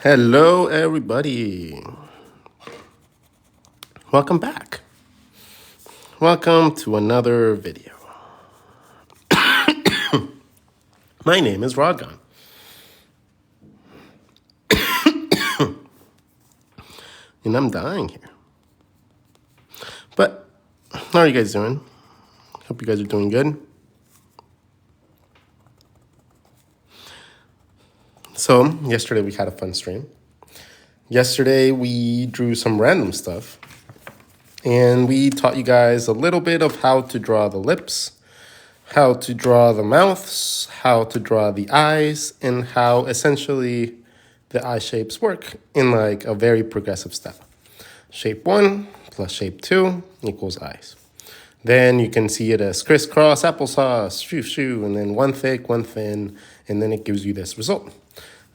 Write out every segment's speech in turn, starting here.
Hello, everybody. Welcome back. Welcome to another video. My name is Rodgon, and I'm dying here. But how are you guys doing? Hope you guys are doing good. So, yesterday we had a fun stream. Yesterday we drew some random stuff, and we taught you guys a little bit of how to draw the lips, how to draw the mouths, how to draw the eyes, and how essentially the eye shapes work in like a very progressive step. Shape 1 plus shape 2 equals eyes. Then you can see it as crisscross applesauce, shoo shoo, and then one thick, one thin, and then it gives you this result.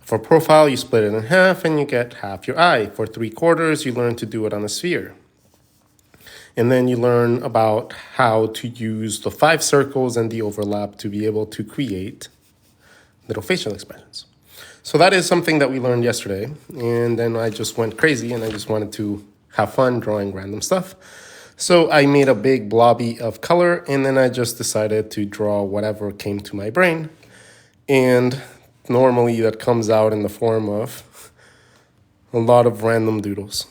For profile, you split it in half and you get half your eye. For 3/4, you learn to do it on a sphere. And then you learn about how to use the 5 circles and the overlap to be able to create little facial expressions. So that is something that we learned yesterday. And then I just went crazy and I just wanted to have fun drawing random stuff. So I made a big blobby of color and then I just decided to draw whatever came to my brain. And normally that comes out in the form of a lot of random doodles.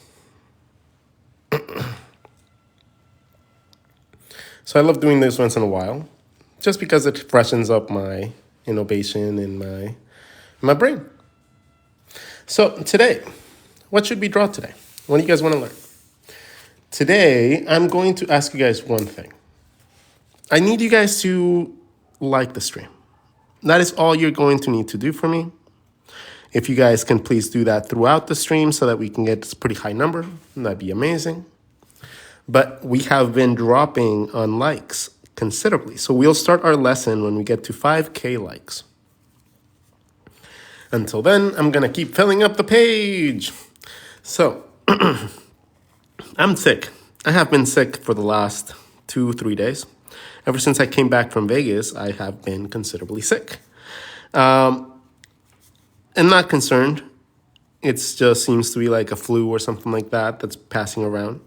So I love doing this once in a while, just because it freshens up my innovation in my brain. So today, what should we draw today? What do you guys want to learn? Today, I'm going to ask you guys one thing. I need you guys to like the stream. That is all you're going to need to do for me. If you guys can please do that throughout the stream so that we can get this pretty high number, that'd be amazing. But we have been dropping on likes considerably. So we'll start our lesson when we get to 5K likes. Until then, I'm going to keep filling up the page. So, I'm sick. I have been sick for the last 2-3 days. Ever since I came back from Vegas, I have been considerably sick. I'm not concerned. It just seems to be like a flu or something like that that's passing around.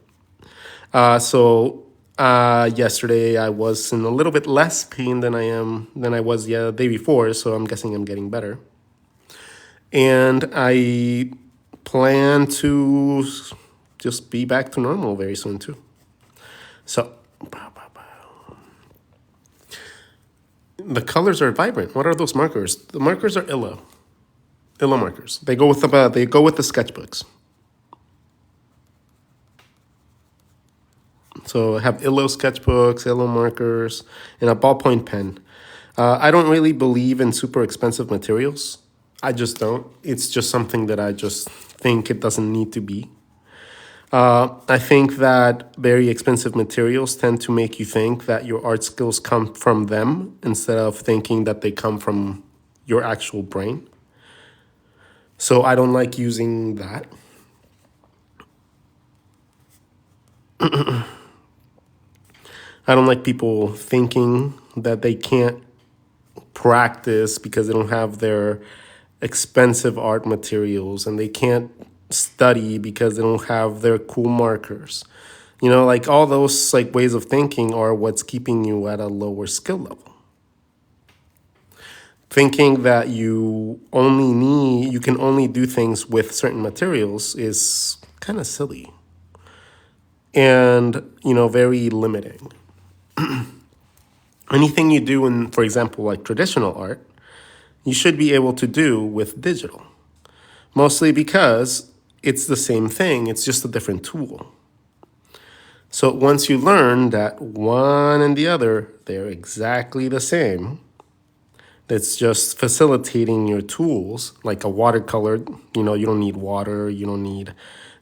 Yesterday I was in a little bit less pain than I was the day before, so I'm guessing I'm getting better. And I plan to just be back to normal very soon too. So the colors are vibrant. What are those markers? The markers are Illo markers. They go with the sketchbooks. So I have Illo sketchbooks, Illo markers, and a ballpoint pen. I don't really believe in super expensive materials. I just don't. It's just something that I just think it doesn't need to be. I think that very expensive materials tend to make you think that your art skills come from them instead of thinking that they come from your actual brain. So I don't like using that. I don't like people thinking that they can't practice because they don't have their expensive art materials, and they can't study because they don't have their cool markers. You know, like all those like ways of thinking are what's keeping you at a lower skill level. Thinking that you can only do things with certain materials is kind of silly and, very limiting. Anything you do in, for example, like traditional art, you should be able to do with digital. Mostly because it's the same thing, it's just a different tool. So once you learn that one and the other, they're exactly the same, it's just facilitating your tools, like a watercolor, you don't need water, you don't need,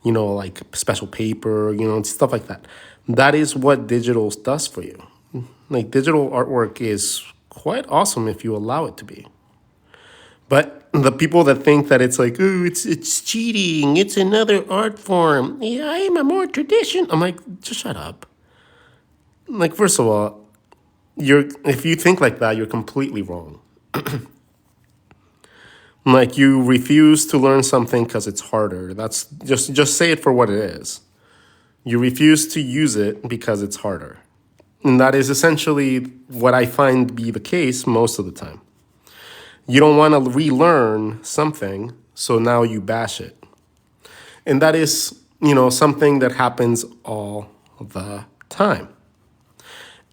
like special paper, stuff like that. That is what digital does for you. Like digital artwork is quite awesome if you allow it to be. But the people that think that it's like, oh, it's cheating, it's another art form. Yeah, I am a more tradition. I'm like, just shut up. Like, first of all, if you think like that, you're completely wrong. Like you refuse to learn something because it's harder. That's just say it for what it is. You refuse to use it because it's harder. And that is essentially what I find be the case most of the time. You don't want to relearn something, so now you bash it. And that is, something that happens all the time.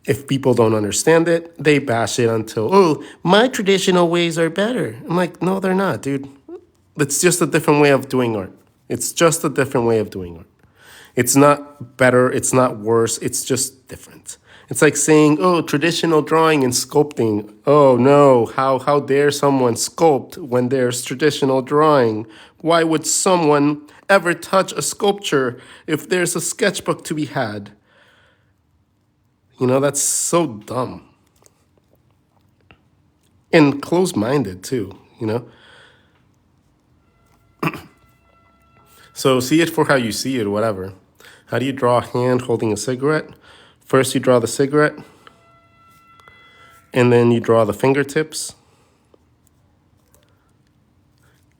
If people don't understand it, they bash it until, oh, my traditional ways are better. I'm like, no, they're not, dude. It's just a different way of doing art. It's just a different way of doing art. It's not better, it's not worse, it's just different. It's like saying, oh, traditional drawing and sculpting. Oh no, how dare someone sculpt when there's traditional drawing? Why would someone ever touch a sculpture if there's a sketchbook to be had? That's so dumb. And closed-minded too. So see it for how you see it, whatever. How do you draw a hand holding a cigarette? First you draw the cigarette, and then you draw the fingertips,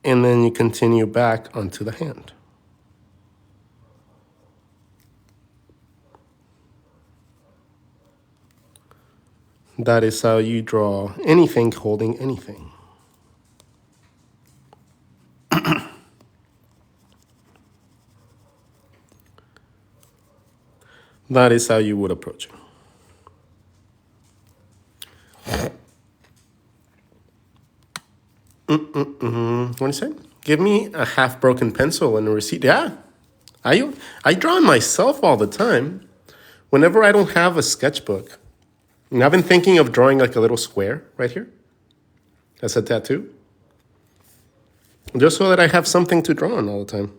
and then you continue back onto the hand. That is how you draw anything holding anything. That is how you would approach it. What do you say? Give me a half-broken pencil and a receipt. Yeah, I draw myself all the time. Whenever I don't have a sketchbook, and I've been thinking of drawing like a little square right here. That's a tattoo. Just so that I have something to draw on all the time.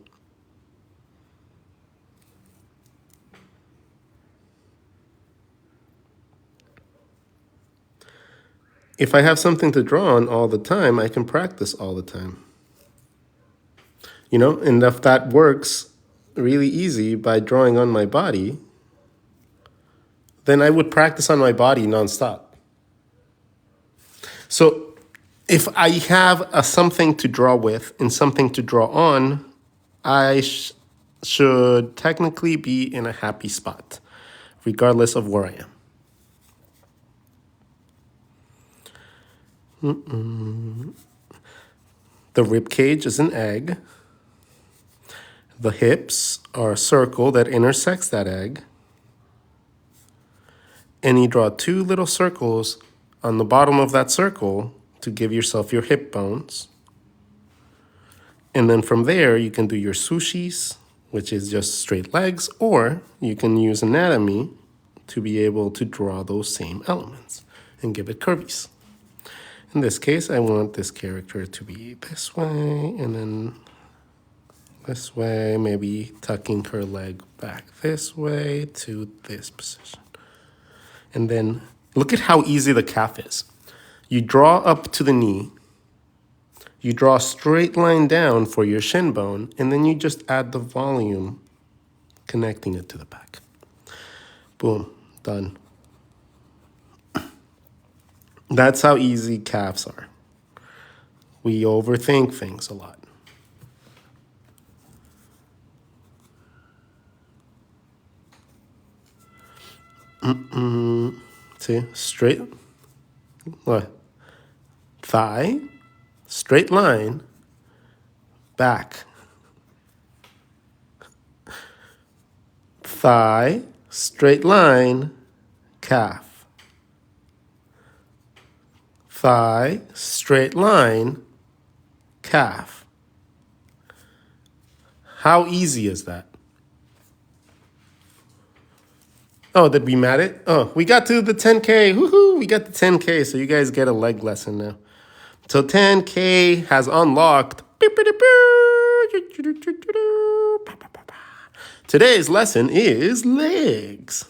If I have something to draw on all the time, I can practice all the time. And if that works really easy by drawing on my body, then I would practice on my body nonstop. So if I have something to draw with and something to draw on, I should technically be in a happy spot, regardless of where I am. The rib cage is an egg. The hips are a circle that intersects that egg. And you draw two little circles on the bottom of that circle to give yourself your hip bones. And then from there, you can do your swooshis, which is just straight legs, or you can use anatomy to be able to draw those same elements and give it curvies. In this case, I want this character to be this way, and then this way, maybe tucking her leg back this way to this position. And then look at how easy the calf is. You draw up to the knee, you draw a straight line down for your shin bone, and then you just add the volume, connecting it to the back. Boom, done. That's how easy calves are. We overthink things a lot. See, straight, what? Thigh, straight line, back. Thigh, straight line, calf. Thigh, straight line, calf. How easy is that? Oh, did we mat it? Oh, we got to the 10K. Woohoo! We got the 10K, so you guys get a leg lesson now. So 10K has unlocked. Today's lesson is legs.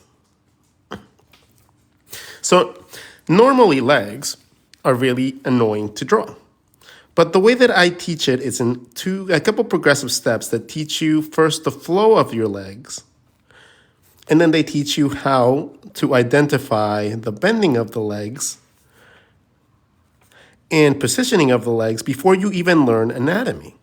So normally legs are really annoying to draw. But the way that I teach it is in a couple progressive steps that teach you first the flow of your legs, and then they teach you how to identify the bending of the legs, and positioning of the legs before you even learn anatomy.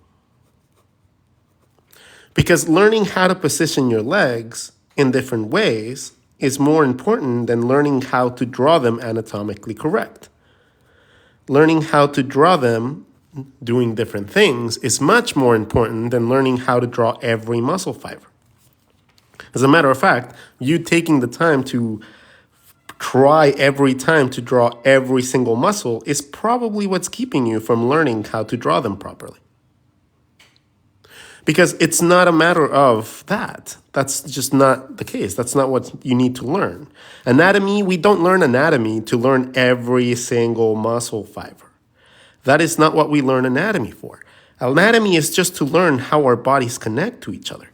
Because learning how to position your legs in different ways is more important than learning how to draw them anatomically correct. Learning how to draw them doing different things is much more important than learning how to draw every muscle fiber. As a matter of fact, you taking the time to try every time to draw every single muscle is probably what's keeping you from learning how to draw them properly. Because it's not a matter of that. That's just not the case. That's not what you need to learn. Anatomy, we don't learn anatomy to learn every single muscle fiber. That is not what we learn anatomy for. Anatomy is just to learn how our bodies connect to each other.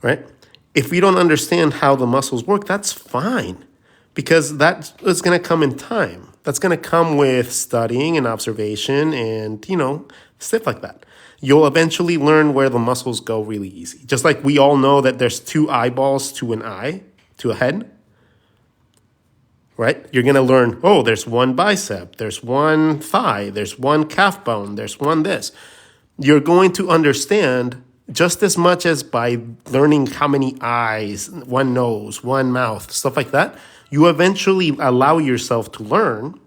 Right? If we don't understand how the muscles work, that's fine. Because that is going to come in time. That's going to come with studying and observation and, stuff like that. You'll eventually learn where the muscles go really easy. Just like we all know that there's 2 eyeballs to an eye, to a head. Right? You're going to learn, there's 1 bicep, there's 1 thigh, there's 1 calf bone, there's 1 this. You're going to understand just as much as by learning how many eyes, 1 nose, 1 mouth, stuff like that. You eventually allow yourself to learn.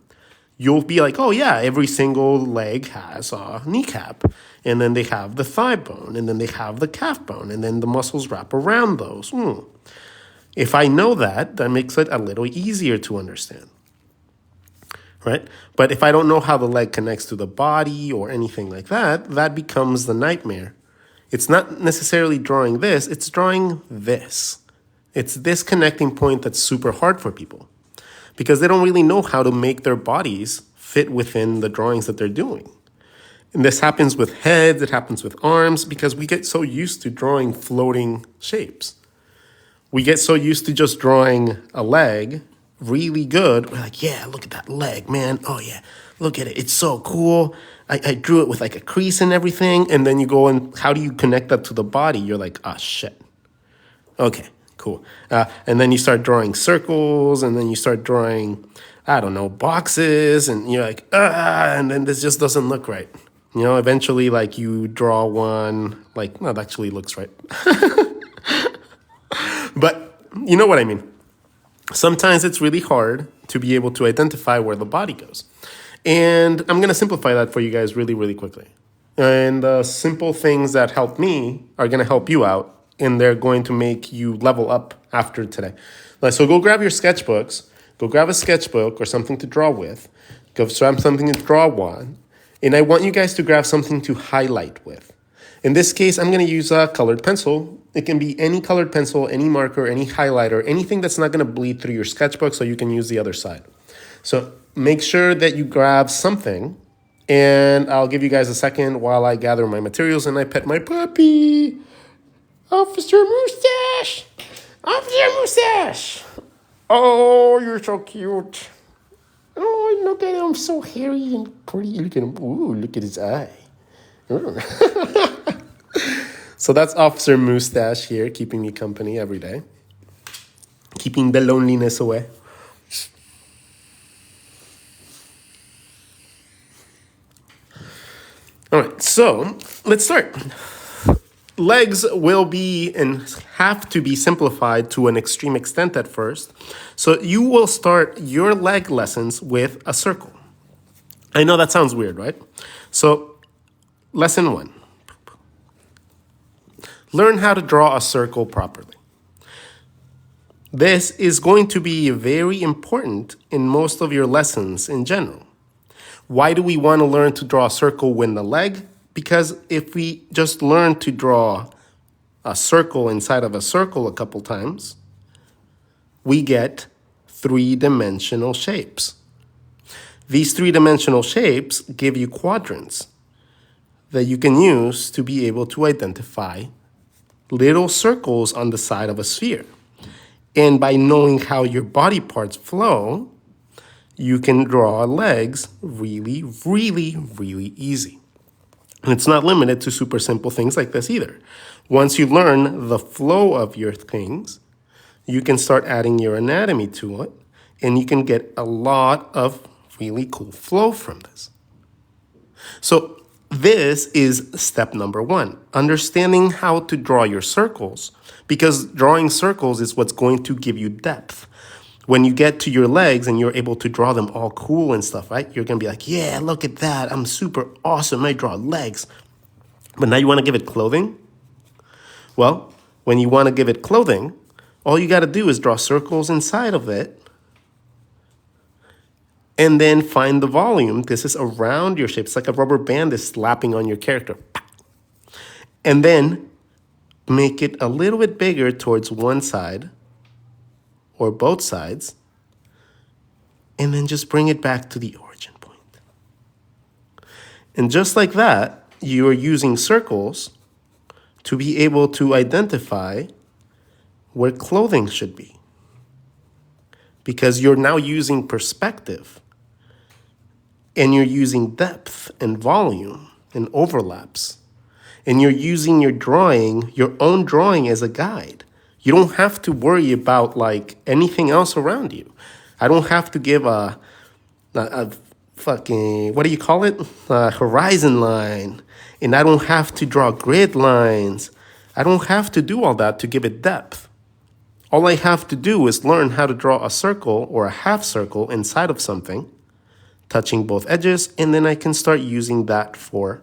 You'll be like, every single leg has a kneecap. And then they have the thigh bone. And then they have the calf bone. And then the muscles wrap around those. If I know that makes it a little easier to understand. Right? But if I don't know how the leg connects to the body or anything like that, that becomes the nightmare. It's not necessarily drawing this, it's drawing this. It's this connecting point that's super hard for people because they don't really know how to make their bodies fit within the drawings that they're doing. And this happens with heads, it happens with arms, because we get so used to drawing floating shapes. We get so used to just drawing a leg really good. We're like, look at that leg, man. Oh, yeah, look at it. It's so cool. I drew it with like a crease and everything. And then you go and how do you connect that to the body? You're like, shit. Okay, cool. And then you start drawing circles and then you start drawing, boxes. And you're like, and then this just doesn't look right. Eventually like you draw one, like, no, that actually looks right. But you know what I mean? Sometimes it's really hard to be able to identify where the body goes. And I'm going to simplify that for you guys really, really quickly. And the simple things that help me are going to help you out. And they're going to make you level up after today. So go grab your sketchbooks. Go grab a sketchbook or something to draw with. Go grab something to draw on. And I want you guys to grab something to highlight with. In this case, I'm going to use a colored pencil. It can be any colored pencil, any marker, any highlighter, anything that's not going to bleed through your sketchbook so you can use the other side. So make sure that you grab something, and I'll give you guys a second while I gather my materials and I pet my puppy. Officer Mustache! Officer Mustache! Oh, you're so cute. Oh, look at him, so hairy and pretty. Look at him. Ooh, look at his eye. So that's Officer Mustache here, keeping me company every day. Keeping the loneliness away. All right, so let's start. Legs will be and have to be simplified to an extreme extent at first. So you will start your leg lessons with a circle. I know that sounds weird, right? So lesson 1. Learn how to draw a circle properly. This is going to be very important in most of your lessons in general. Why do we want to learn to draw a circle with the leg? Because if we just learn to draw a circle inside of a circle a couple times, we get 3-dimensional shapes. These 3-dimensional shapes give you quadrants that you can use to be able to identify little circles on the side of a sphere. And by knowing how your body parts flow, you can draw legs really, really, really easy. And it's not limited to super simple things like this either. Once you learn the flow of your things, you can start adding your anatomy to it, and you can get a lot of really cool flow from this. So this is step number 1, understanding how to draw your circles, because drawing circles is what's going to give you depth. When you get to your legs and you're able to draw them all cool and stuff, right? You're going to be like, yeah, look at that. I'm super awesome. I draw legs. But now you want to give it clothing? Well, when you want to give it clothing, all you got to do is draw circles inside of it and then find the volume. This is around your shape. It's like a rubber band is slapping on your character. And then make it a little bit bigger towards one side or both sides, and then just bring it back to the origin point. And just like that, you are using circles to be able to identify where clothing should be. Because you're now using perspective, and you're using depth and volume and overlaps, and you're using your drawing, your own drawing, as a guide. You don't have to worry about like anything else around you. I don't have to give a fucking, what do you call it? A horizon line. And I don't have to draw grid lines. I don't have to do all that to give it depth. All I have to do is learn how to draw a circle or a half circle inside of something, touching both edges, and then I can start using that for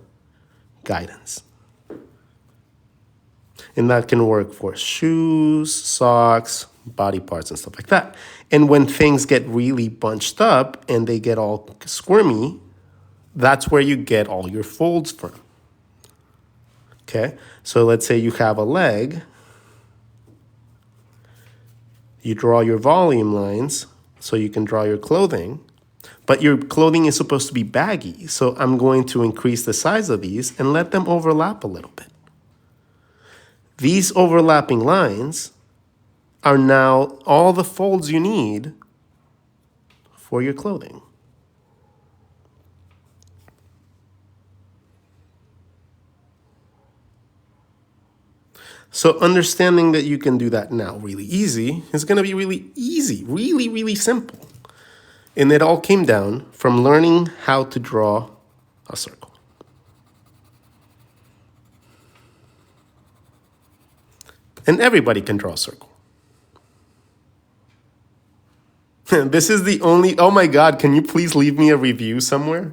guidance. And that can work for shoes, socks, body parts, and stuff like that. And when things get really bunched up and they get all squirmy, that's where you get all your folds from. Okay, so let's say you have a leg. You draw your volume lines so you can draw your clothing, but your clothing is supposed to be baggy. So I'm going to increase the size of these and let them overlap a little bit. These overlapping lines are now all the folds you need for your clothing. So understanding that you can do that now really easy is going to be really easy, really, really simple. And it all came down from learning how to draw a circle. And everybody can draw a circle. This is the only, oh my God, can you please leave me a review somewhere?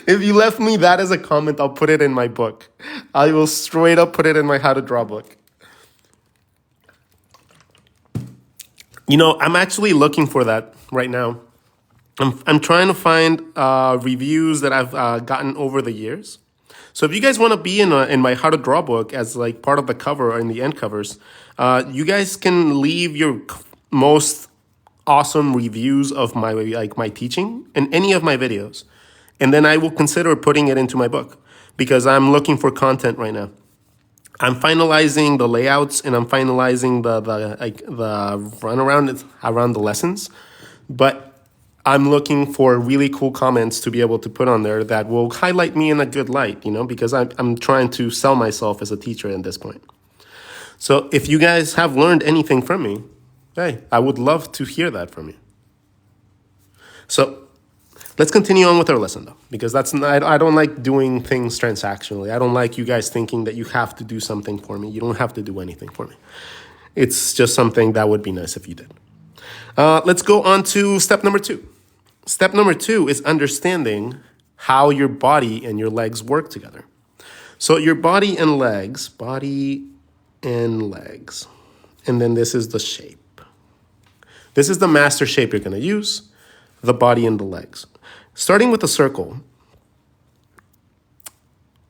If you left me that as a comment, I'll put it in my book. I will straight up put it in my how to draw book. You know, I'm actually looking for that right now. I'm trying to find reviews that I've gotten over the years. So if you guys want to be in my how to draw book as like part of the cover or in the end covers, you guys can leave your most awesome reviews of my teaching in any of my videos, and then I will consider putting it into my book because I'm looking for content right now. I'm finalizing the layouts and I'm finalizing the run around the lessons, but I'm looking for really cool comments to be able to put on there that will highlight me in a good light, you know, because I'm trying to sell myself as a teacher at this point. So if you guys have learned anything from me, hey, I would love to hear that from you. So let's continue on with our lesson though, because I don't like doing things transactionally. I don't like you guys thinking that you have to do something for me. You don't have to do anything for me. It's just something that would be nice if you did. Let's go on to step number 2. Step number 2 is understanding how your body and your legs work together. So your body and legs, and then this is the shape. This is the master shape you're going to use, the body and the legs. Starting with a circle,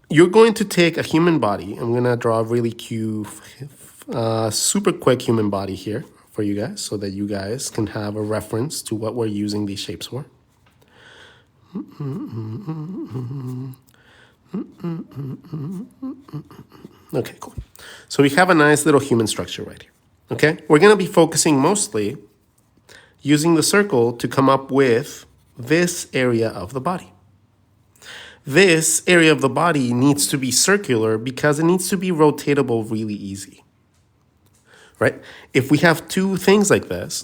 you're going to take a human body. I'm going to draw a really cute, super quick human body here for you guys so that you guys can have a reference to what we're using these shapes for. Okay, cool. So we have a nice little human structure right here. Okay, we're going to be focusing mostly using the circle to come up with this area of the body. This area of the body needs to be circular because it needs to be rotatable really easy. Right? If we have two things like this,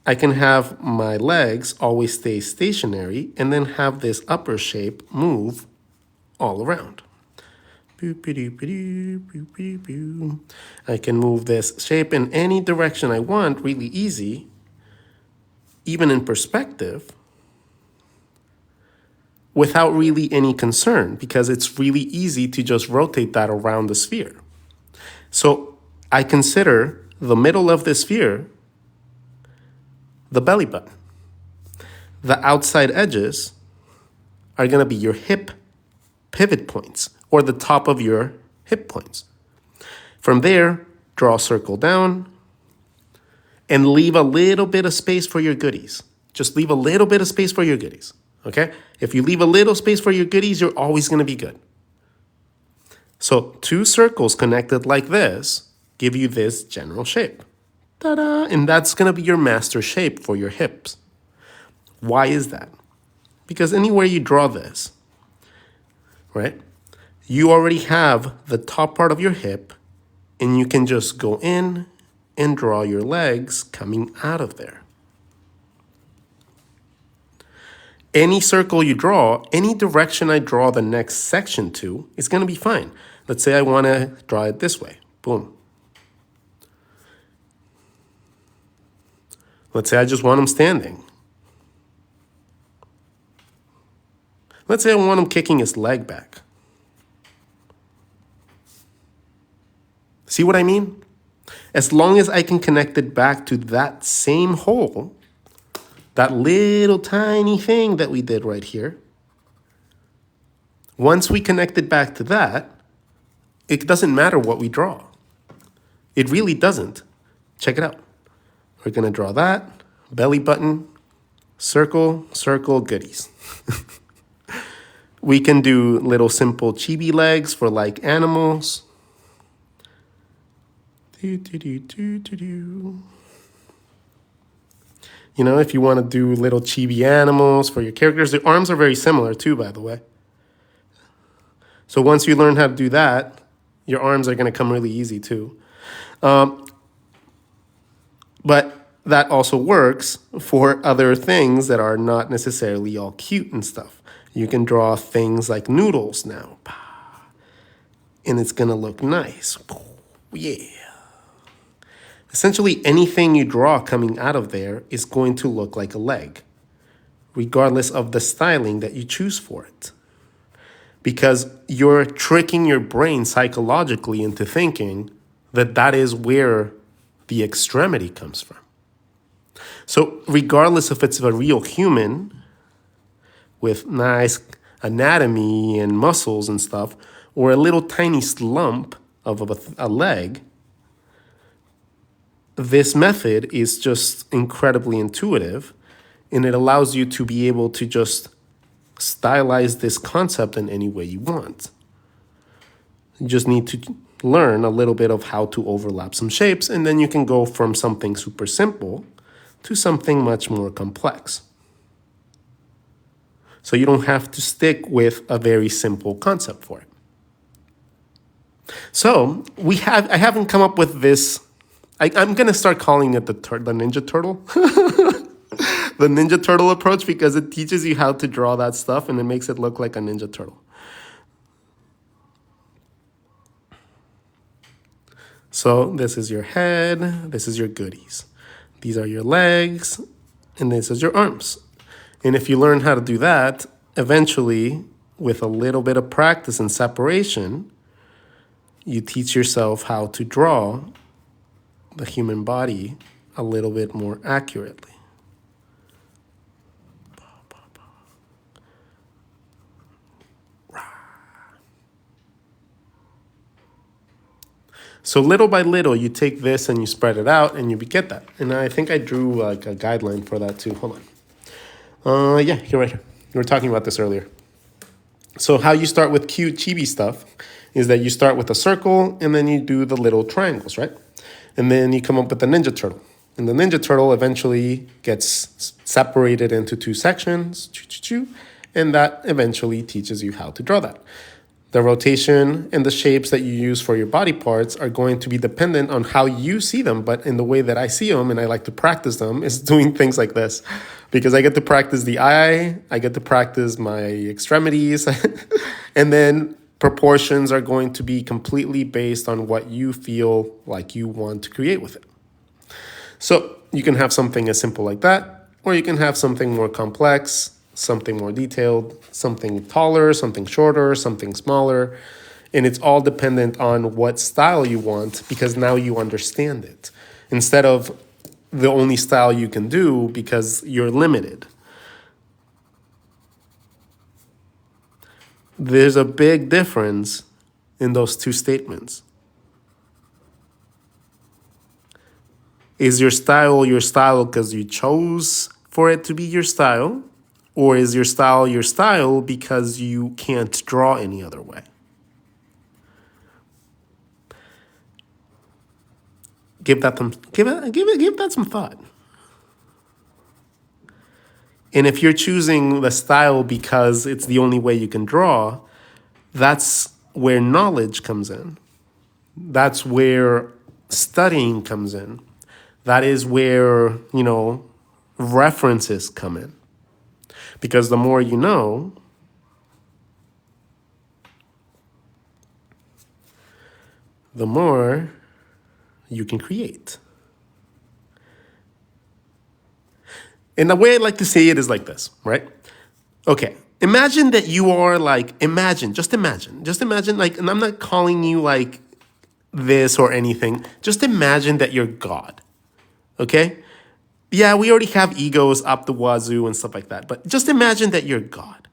I can have my legs always stay stationary and then have this upper shape move all around. I can move this shape in any direction I want really easy, even in perspective, without really any concern, because it's really easy to just rotate that around the sphere. So I consider the middle of the sphere the belly button. The outside edges are going to be your hip pivot points, or the top of your hip points. From there, draw a circle down and leave a little bit of space for your goodies. Just leave a little bit of space for your goodies, okay? If you leave a little space for your goodies, you're always going to be good. So 2 circles connected like this give you this general shape. Ta-da! And that's going to be your master shape for your hips. Why is that? Because anywhere you draw this, right, you already have the top part of your hip, and you can just go in and draw your legs coming out of there. Any circle you draw, any direction I draw the next section to, is going to be fine. Let's say I want to draw it this way. Boom. Let's say I just want him standing. Let's say I want him kicking his leg back. See what I mean? As long as I can connect it back to that same hole, that little tiny thing that we did right here, once we connect it back to that, it doesn't matter what we draw. It really doesn't. Check it out. We're going to draw that, belly button, circle, circle, goodies. We can do little simple chibi legs for like animals. You know, if you want to do little chibi animals for your characters, the arms are very similar too, by the way. So once you learn how to do that, your arms are going to come really easy too. But that also works for other things that are not necessarily all cute and stuff. You can draw things like noodles now. And it's going to look nice. Yeah. Essentially, anything you draw coming out of there is going to look like a leg, regardless of the styling that you choose for it. Because you're tricking your brain psychologically into thinking that that is where the extremity comes from. So regardless if it's a real human with nice anatomy and muscles and stuff, or a little tiny slump of a leg, this method is just incredibly intuitive, and it allows you to be able to just stylize this concept in any way you want. You just need to learn a little bit of how to overlap some shapes, and then you can go from something super simple to something much more complex. So you don't have to stick with a very simple concept for it. So I haven't come up with this. I'm going to start calling it the Ninja Turtle. The Ninja Turtle approach, because it teaches you how to draw that stuff and it makes it look like a Ninja Turtle. So this is your head, this is your goodies. These are your legs, and this is your arms. And if you learn how to do that, eventually, with a little bit of practice and separation, you teach yourself how to draw the human body a little bit more accurately. So little by little, you take this and you spread it out and you get that. And I think I drew like a guideline for that too. Hold on. Yeah, you're right here. We were talking about this earlier. So how you start with cute chibi stuff is that you start with a circle and then you do the little triangles, right? And then you come up with the Ninja Turtle. And the Ninja Turtle eventually gets separated into 2 sections, and that eventually teaches you how to draw that. The rotation and the shapes that you use for your body parts are going to be dependent on how you see them. But in the way that I see them and I like to practice them is doing things like this. Because I get to practice the eye, I get to practice my extremities, and then proportions are going to be completely based on what you feel like you want to create with it. So you can have something as simple like that, or you can have something more complex, something more detailed, something taller, something shorter, something smaller. And it's all dependent on what style you want, because now you understand it. Instead of the only style you can do because you're limited. There's a big difference in those two statements. Is your style because you chose for it to be your style? Or is your style because you can't draw any other way? Give that some thought. And if you're choosing the style because it's the only way you can draw, that's where knowledge comes in. That's where studying comes in. That is where, references come in. Because the more you know, the more you can create. And the way I like to say it is like this, right? Okay, imagine that you are just imagine like, and I'm not calling you like this or anything. Just imagine that you're God, okay? Yeah, we already have egos up the wazoo and stuff like that, but just imagine that you're God.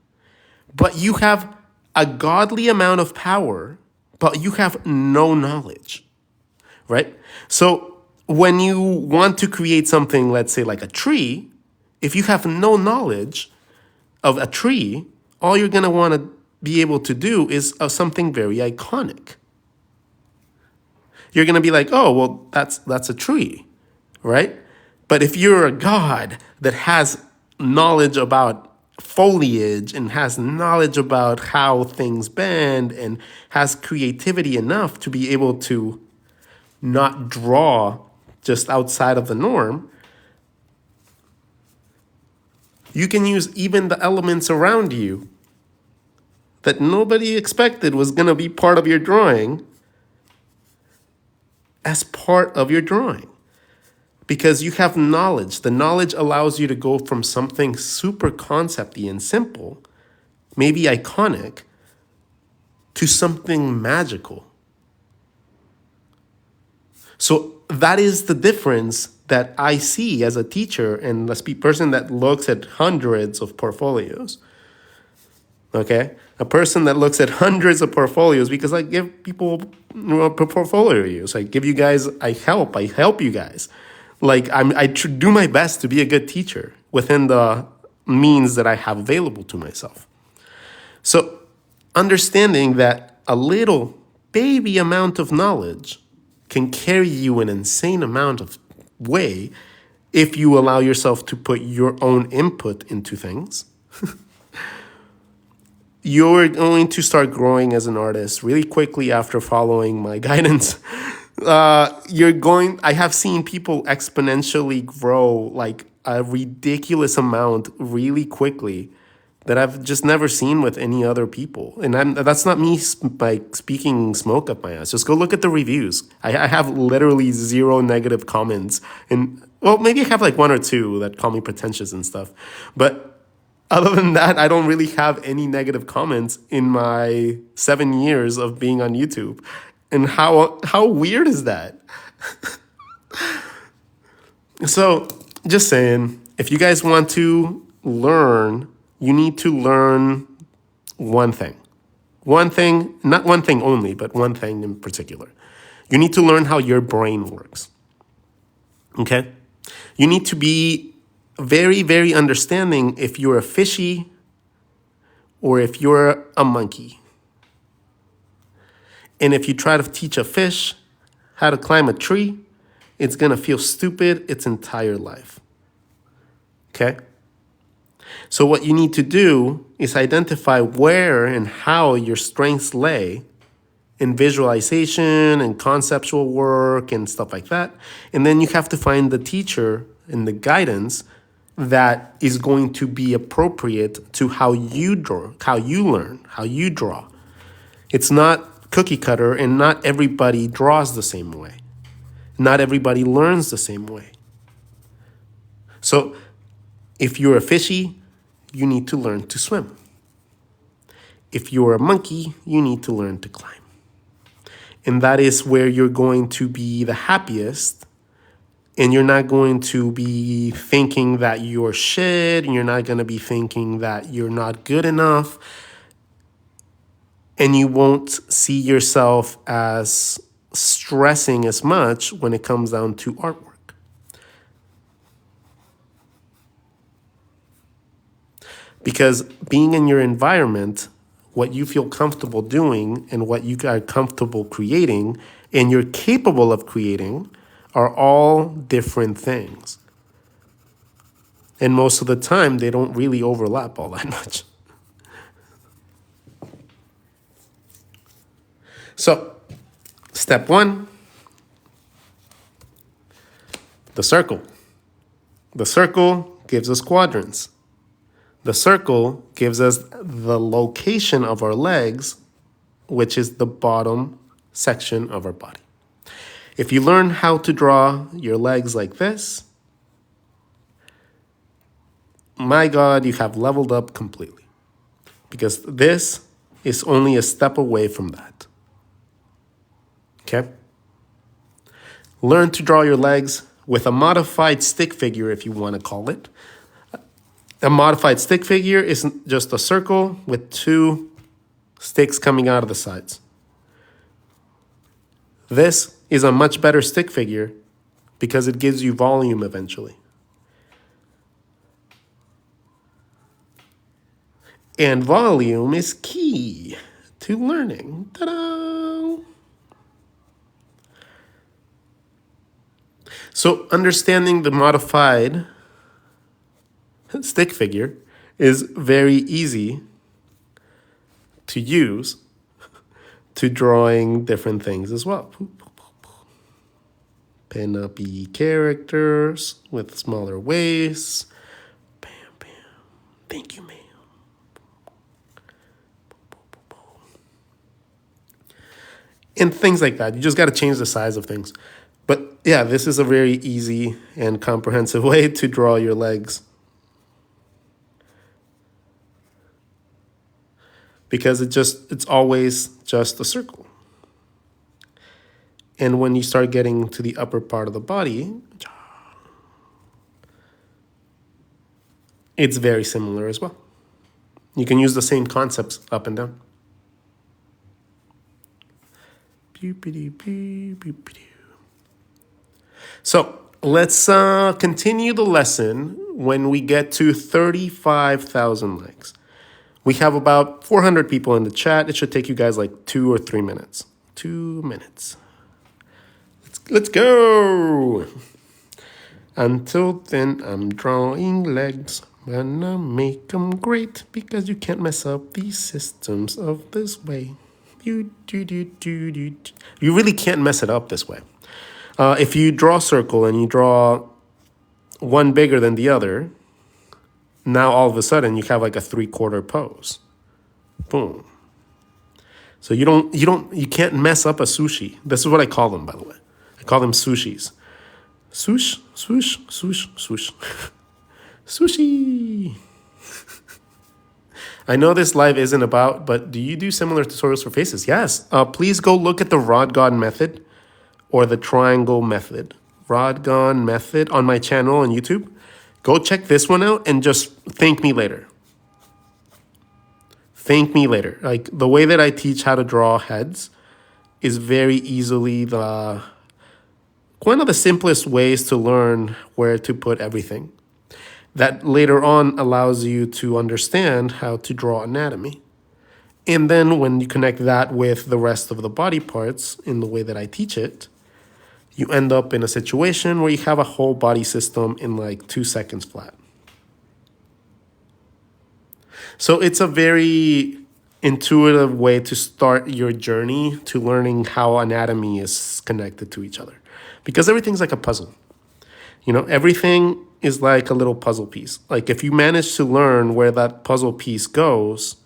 But you have a godly amount of power, but you have no knowledge, right? So when you want to create something, let's say like a tree, if you have no knowledge of a tree, all you're going to want to be able to do is something very iconic. You're going to be like, oh, well, that's a tree, right? But if you're a god that has knowledge about foliage and has knowledge about how things bend and has creativity enough to be able to not draw just outside of the norm, you can use even the elements around you that nobody expected was going to be part of your drawing as part of your drawing. Because you have knowledge. The knowledge allows you to go from something super concepty and simple, maybe iconic, to something magical. So that is the difference that I see as a teacher and a person that looks at hundreds of portfolios. Okay? A person that looks at hundreds of portfolios, because I give people portfolio reviews. I give you guys, I help you guys. Like I do my best to be a good teacher within the means that I have available to myself. So understanding that a little baby amount of knowledge can carry you an insane amount of way if you allow yourself to put your own input into things. You're going to start growing as an artist really quickly after following my guidance. I have seen people exponentially grow like a ridiculous amount really quickly that I've just never seen with any other people. And that's not me speaking smoke up my ass. Just go look at the reviews. I have literally 0 negative comments. And, well, maybe I have like 1 or 2 that call me pretentious and stuff. But other than that, I don't really have any negative comments in my 7 years of being on YouTube. And how weird is that? So, just saying, if you guys want to learn, you need to learn one thing. One thing, not one thing only, but one thing in particular. You need to learn how your brain works. Okay? You need to be very, very understanding if you're a fishy or if you're a monkey. And if you try to teach a fish how to climb a tree, it's going to feel stupid its entire life. Okay? So what you need to do is identify where and how your strengths lay in visualization and conceptual work and stuff like that. And then you have to find the teacher and the guidance that is going to be appropriate to how you draw, how you learn, how you draw. It's not cookie cutter, and not everybody draws the same way. Not everybody learns the same way. So if you're a fishy, you need to learn to swim. If you're a monkey, you need to learn to climb. And that is where you're going to be the happiest. And you're not going to be thinking that you're shit. And you're not going to be thinking that you're not good enough. And you won't see yourself as stressing as much when it comes down to artwork. Because being in your environment, what you feel comfortable doing and what you are comfortable creating and you're capable of creating are all different things. And most of the time, they don't really overlap all that much. So, step one, the circle. The circle gives us quadrants. The circle gives us the location of our legs, which is the bottom section of our body. If you learn how to draw your legs like this, my God, you have leveled up completely. Because this is only a step away from that. Okay? Learn to draw your legs with a modified stick figure, if you want to call it. A modified stick figure is just a circle with two sticks coming out of the sides. This is a much better stick figure because it gives you volume eventually. And volume is key to learning. Ta-da! So understanding the modified stick figure is very easy to use to drawing different things as well. Pin-uppy characters with smaller waists. Bam, bam. Thank you, ma'am. And things like that. You just got to change the size of things. But yeah, this is a very easy and comprehensive way to draw your legs. Because it's always just a circle. And when you start getting to the upper part of the body, it's very similar as well. You can use the same concepts up and down. So let's continue the lesson when we get to 35,000 likes. We have about 400 people in the chat. It should take you guys like 2 or 3 minutes. 2 minutes. Let's go. Until then, I'm drawing legs. Gonna make them great because you can't mess up these systems of this way. You really can't mess it up this way. If you draw a circle and you draw one bigger than the other, now all of a sudden you have like a 3/4 pose. Boom. So you can't mess up a sushi. This is what I call them, by the way. I call them sushis. Swoosh, swoosh, swoosh, swoosh. Sushi. I know this live isn't about, but do you do similar tutorials for faces? Yes. Please go look at the Rodgon method or the triangle method. Rodgon method on my channel on YouTube. Go check this one out and just thank me later. Thank me later. Like the way that I teach how to draw heads is very easily one of the simplest ways to learn where to put everything. That later on allows you to understand how to draw anatomy. And then when you connect that with the rest of the body parts in the way that I teach it, you end up in a situation where you have a whole body system in like 2 seconds flat. So it's a very intuitive way to start your journey to learning how anatomy is connected to each other. Because everything's like a puzzle. You know, everything is like a little puzzle piece. Like if you manage to learn where that puzzle piece goes,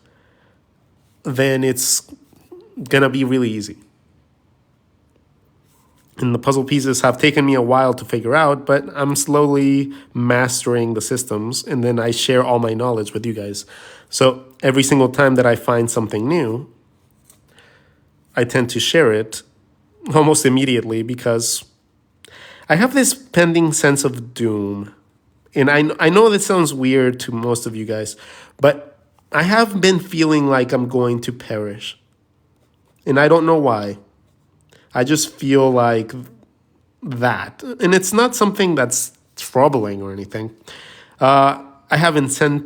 then it's gonna be really easy. And the puzzle pieces have taken me a while to figure out, but I'm slowly mastering the systems, and then I share all my knowledge with you guys. So every single time that I find something new, I tend to share it almost immediately because I have this pending sense of doom. And I know that sounds weird to most of you guys, but I have been feeling like I'm going to perish. And I don't know why. I just feel like that. And it's not something that's troubling or anything. I have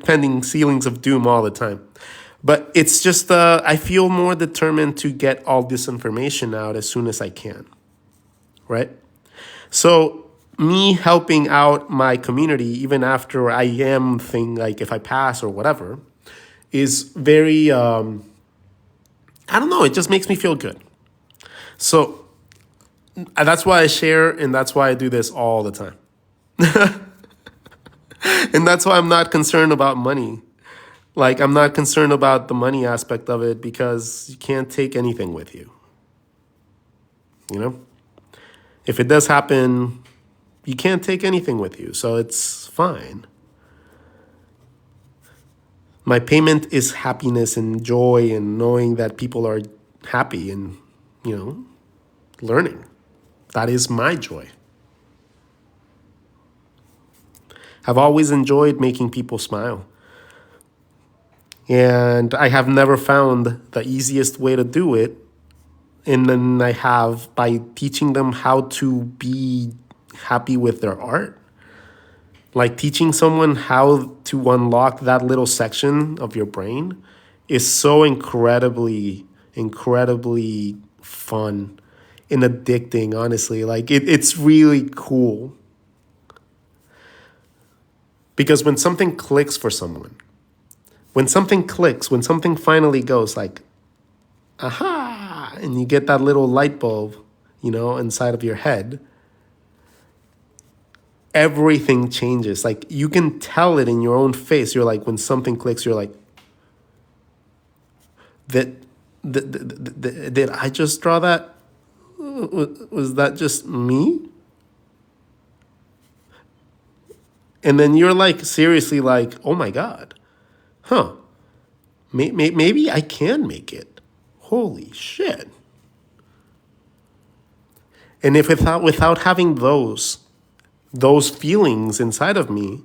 pending feelings of doom all the time. But it's just, I feel more determined to get all this information out as soon as I can. Right? So, me helping out my community, even after I am like if I pass or whatever, is very, I don't know, it just makes me feel good. So, that's why I share, and that's why I do this all the time. And that's why I'm not concerned about money. Like, I'm not concerned about the money aspect of it because you can't take anything with you. You know? If it does happen, you can't take anything with you, so it's fine. My payment is happiness and joy and knowing that people are happy and, learning. That is my joy. I've always enjoyed making people smile. And I have never found the easiest way to do it. And then I have by teaching them how to be happy with their art. Like teaching someone how to unlock that little section of your brain is so incredibly, incredibly fun and addicting, honestly. Like it's really cool. Because when something clicks for someone, when something clicks, when something finally goes like, aha, and you get that little light bulb, inside of your head, everything changes. Like you can tell it in your own face. You're like, when something clicks, you're like, did I just draw that? Was that just me? And then you're like, seriously, like, oh my God, huh? Maybe I can make it. Holy shit. And if without having those feelings inside of me,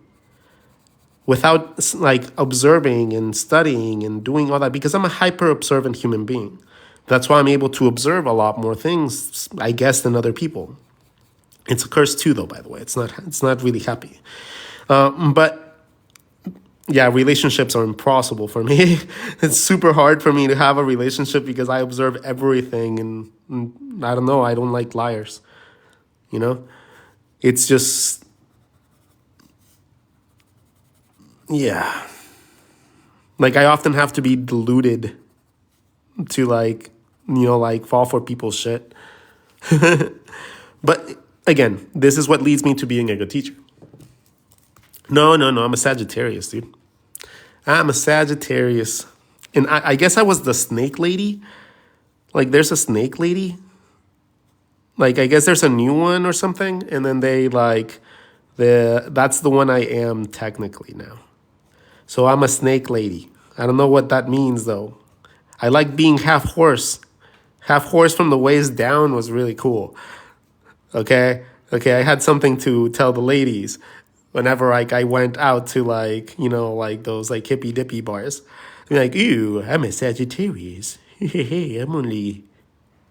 without like observing and studying and doing all that, because I'm a hyper observant human being. That's why I'm able to observe a lot more things, I guess, than other people. It's a curse too, though, by the way. It's not really happy. But yeah, relationships are impossible for me. It's super hard for me to have a relationship because I observe everything and I don't know, I don't like liars. It's just, yeah. Like I often have to be deluded to like fall for people's shit. But again, this is what leads me to being a good teacher. No, I'm a Sagittarius, dude. I'm a Sagittarius. And I guess I was the snake lady. Like there's a snake lady. Like I guess there's a new one or something. And then they like, that's the one I am technically now. So I'm a snake lady. I don't know what that means though. I like being half horse. Half horse from the waist down was really cool. Okay, I had something to tell the ladies whenever like I went out to like those like hippy dippy bars. I'm like, ooh, I'm a Sagittarius. Hey, I'm only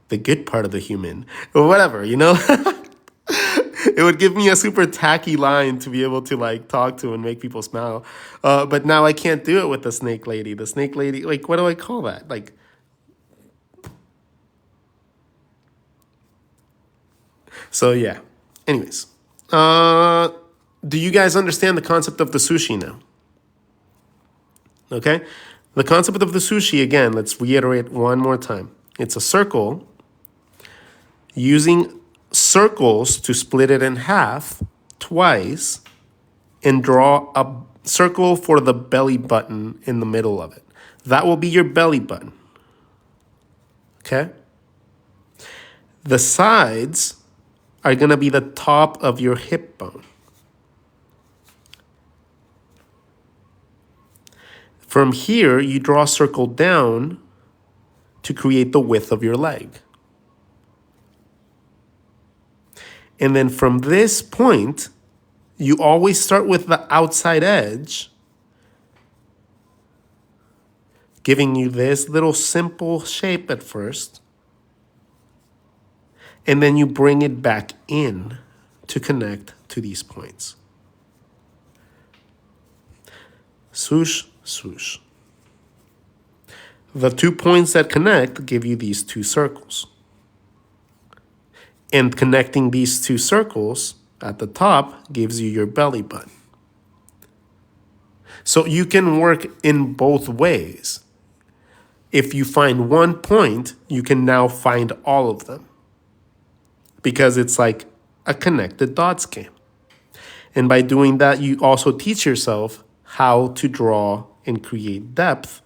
the good part of the human or whatever. It would give me a super tacky line to be able to like talk to and make people smile. But now I can't do it with the snake lady. The snake lady, like, what do I call that? Like, so yeah. Anyways, do you guys understand the concept of the sushi now? Okay? The concept of the sushi, again, let's reiterate one more time. It's a circle using circles to split it in half twice and draw a circle for the belly button in the middle of it. That will be your belly button. Okay? The sides are going to be the top of your hip bone. From here, you draw a circle down to create the width of your leg. And then from this point, you always start with the outside edge, giving you this little simple shape at first. And then you bring it back in to connect to these points. Swoosh, swoosh. The 2 points that connect give you these 2 circles. And connecting these 2 circles at the top gives you your belly button. So you can work in both ways. If you find one point, you can now find all of them, because it's like a connected dots game. And by doing that, you also teach yourself how to draw and create depth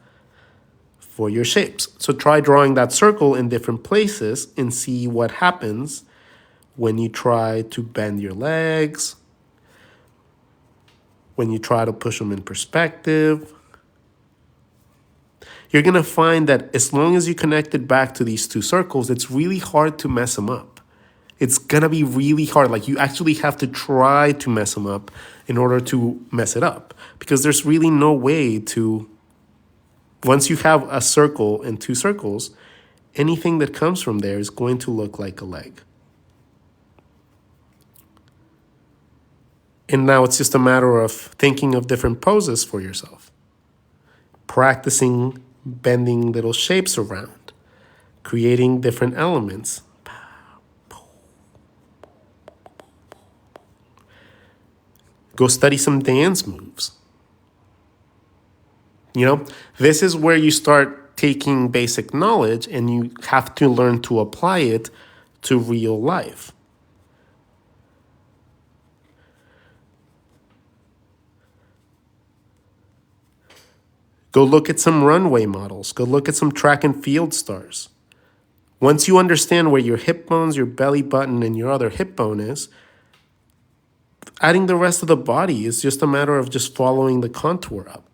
for your shapes. So try drawing that circle in different places and see what happens when you try to bend your legs, when you try to push them in perspective. You're going to find that as long as you connect it back to these 2 circles, it's really hard to mess them up. It's going to be really hard. Like, you actually have to try to mess them up in order to mess it up, because there's really no way to, once you have a circle and 2 circles, anything that comes from there is going to look like a leg. And now it's just a matter of thinking of different poses for yourself, practicing bending little shapes around, creating different elements. Go study some dance moves. You know, this is where you start taking basic knowledge and you have to learn to apply it to real life. Go look at some runway models. Go look at some track and field stars. Once you understand where your hip bones, your belly button, and your other hip bone is, adding the rest of the body is just a matter of just following the contour up.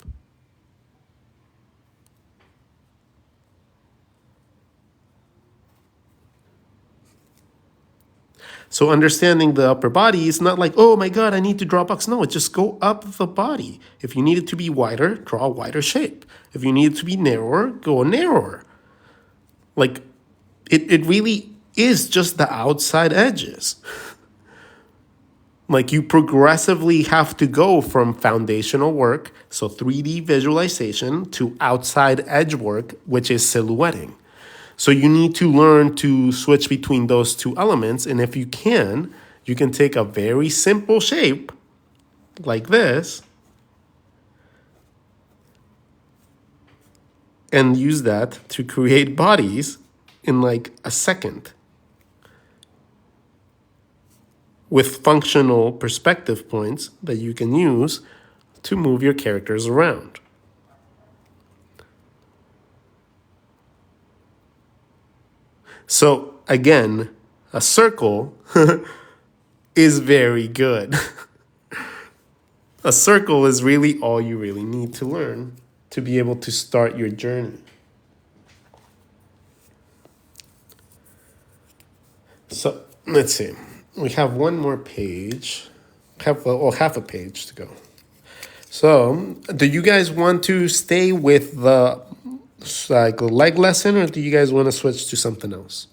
So understanding the upper body is not like, oh my God, I need to draw a box. No, just go up the body. If you need it to be wider, draw a wider shape. If you need it to be narrower, go narrower. Like, it really is just the outside edges. Like, you progressively have to go from foundational work, so 3D visualization, to outside edge work, which is silhouetting. So you need to learn to switch between those 2 elements. And if you can take a very simple shape like this and use that to create bodies in like a second with functional perspective points that you can use to move your characters around. So again, a circle is very good. A circle is really all you really need to learn to be able to start your journey. So let's see. We have one more page. Half a page to go. So do you guys want to stay with the like a leg lesson, or do you guys want to switch to something else?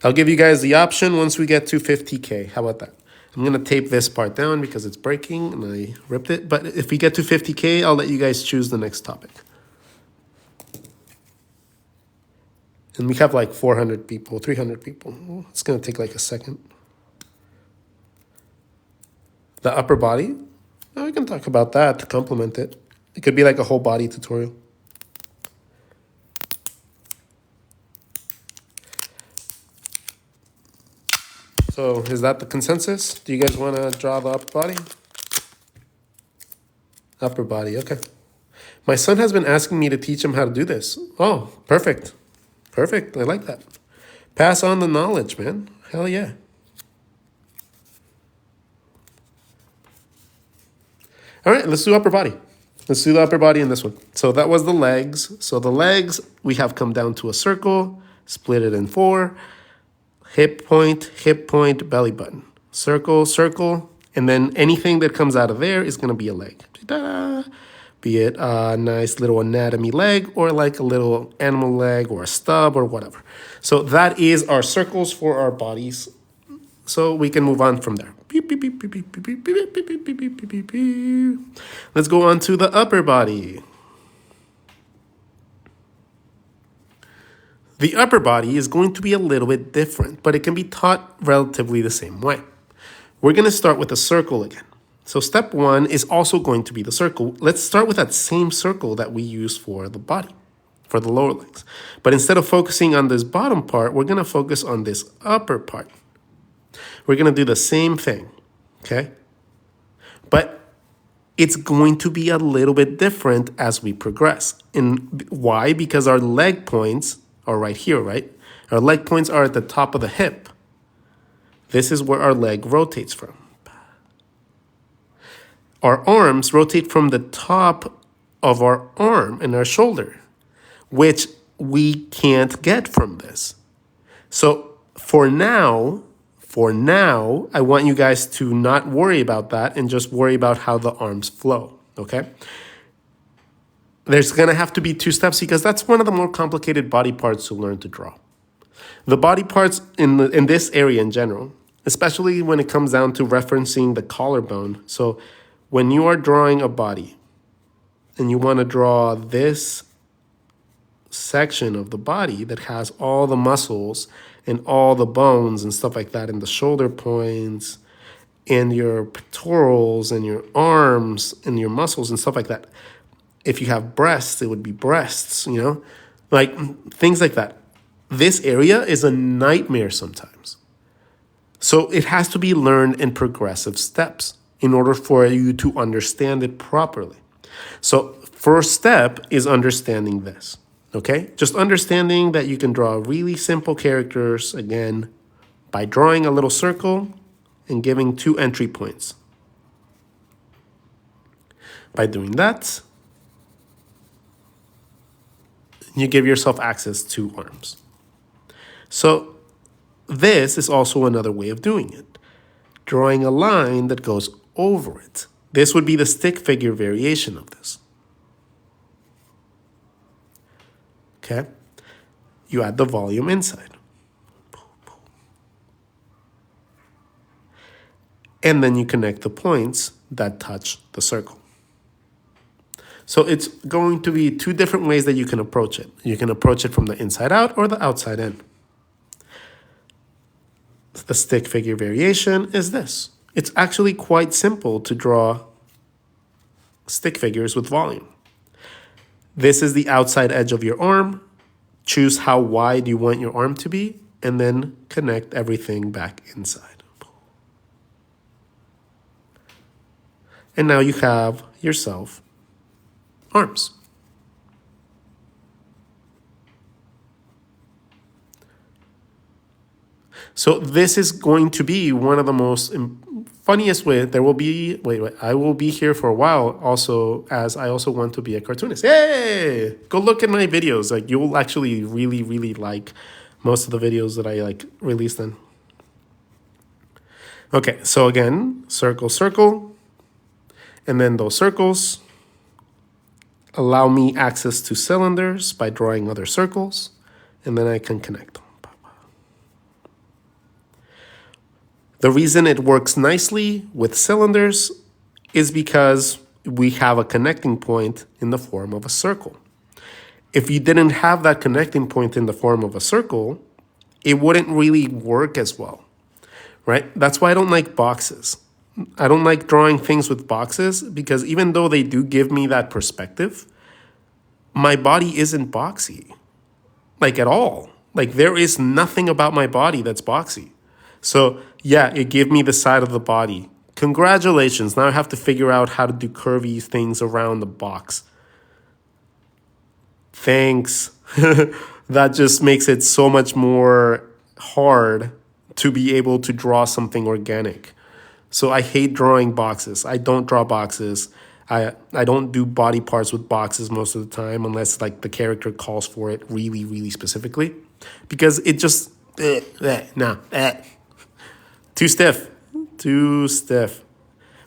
I'll give you guys the option once we get to 50K. How about that? I'm going to tape this part down because it's breaking and I ripped it. But if we get to 50K, I'll let you guys choose the next topic. And we have like 400 people, 300 people. It's going to take like a second. The upper body. Now we can talk about that to complement it. It could be like a whole body tutorial. So is that the consensus? Do you guys want to draw the upper body? Upper body, okay. My son has been asking me to teach him how to do this. Oh, perfect. Perfect, I like that. Pass on the knowledge, man. Hell yeah. All right, let's do upper body. Let's do the upper body in this one. So that was the legs. So the legs, we have come down to a circle, split it in 4. Hip point, belly button. Circle, circle, and then anything that comes out of there is gonna be a leg. Ta-da! Be it a nice little anatomy leg or like a little animal leg or a stub or whatever. So that is our circles for our bodies. So we can move on from there. Let's go on to the upper body. The upper body is going to be a little bit different, but it can be taught relatively the same way. We're going to start with a circle again. So step 1 is also going to be the circle. Let's start with that same circle that we use for the body, for the lower legs. But instead of focusing on this bottom part, we're going to focus on this upper part. We're going to do the same thing, okay? But it's going to be a little bit different as we progress. And why? Because our leg points are right here, right? Our leg points are at the top of the hip. This is where our leg rotates from. Our arms rotate from the top of our arm and our shoulder, which we can't get from this. So for now, I want you guys to not worry about that and just worry about how the arms flow, okay? There's gonna have to be 2 steps because that's one of the more complicated body parts to learn to draw. The body parts in this area in general, especially when it comes down to referencing the collarbone. So when you are drawing a body and you want to draw this section of the body that has all the muscles and all the bones and stuff like that, and the shoulder points and your pectorals and your arms and your muscles and stuff like that. If you have breasts, it would be breasts, you know, like things like that. This area is a nightmare sometimes. So it has to be learned in progressive steps in order for you to understand it properly. So first step is understanding this, okay? Just understanding that you can draw really simple characters, again, by drawing a little circle and giving 2 entry points. By doing that, you give yourself access to arms. So this is also another way of doing it. Drawing a line that goes over it. This would be the stick figure variation of this. Okay? You add the volume inside. And then you connect the points that touch the circle. So it's going to be 2 different ways that you can approach it. You can approach it from the inside out or the outside in. The stick figure variation is this. It's actually quite simple to draw stick figures with volume. This is the outside edge of your arm. Choose how wide you want your arm to be, and then connect everything back inside. And now you have yourself arms. So this is going to be one of the most funniest ways. There will be, I will be here for a while also, as I also want to be a cartoonist. Hey, go look at my videos. Like, you will actually really, really like most of the videos that I like released then. Okay, so again, circle, circle, and then those circles allow me access to cylinders by drawing other circles, and then I can connect them. The reason it works nicely with cylinders is because we have a connecting point in the form of a circle. If you didn't have that connecting point in the form of a circle, it wouldn't really work as well, right? That's why I don't like boxes. I don't like drawing things with boxes because even though they do give me that perspective, my body isn't boxy, like at all. Like there is nothing about my body that's boxy. So yeah, it gave me the side of the body. Congratulations. Now I have to figure out how to do curvy things around the box. Thanks. That just makes it so much more hard to be able to draw something organic. So I hate drawing boxes. I don't draw boxes. I don't do body parts with boxes most of the time unless like the character calls for it really, really specifically. Because it just too stiff. Too stiff.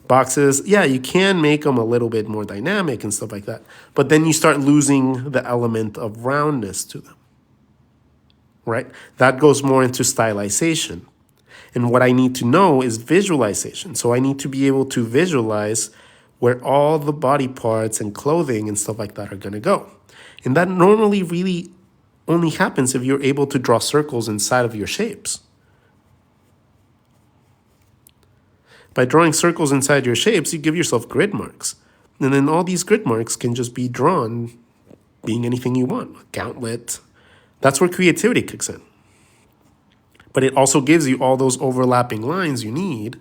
Boxes, yeah, you can make them a little bit more dynamic and stuff like that. But then you start losing the element of roundness to them. Right? That goes more into stylization. And what I need to know is visualization. So I need to be able to visualize where all the body parts and clothing and stuff like that are going to go. And that normally really only happens if you're able to draw circles inside of your shapes. By drawing circles inside your shapes, you give yourself grid marks. And then all these grid marks can just be drawn being anything you want. A gauntlet. That's where creativity kicks in. But it also gives you all those overlapping lines you need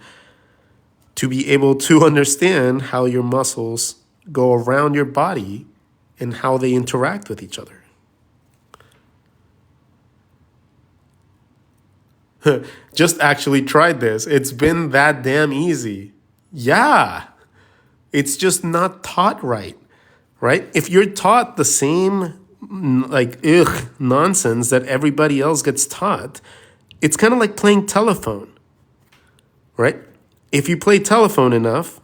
to be able to understand how your muscles go around your body and how they interact with each other. Just actually tried this. It's been that damn easy. Yeah. It's just not taught right? If you're taught the same nonsense that everybody else gets taught, it's kind of like playing telephone, right? If you play telephone enough,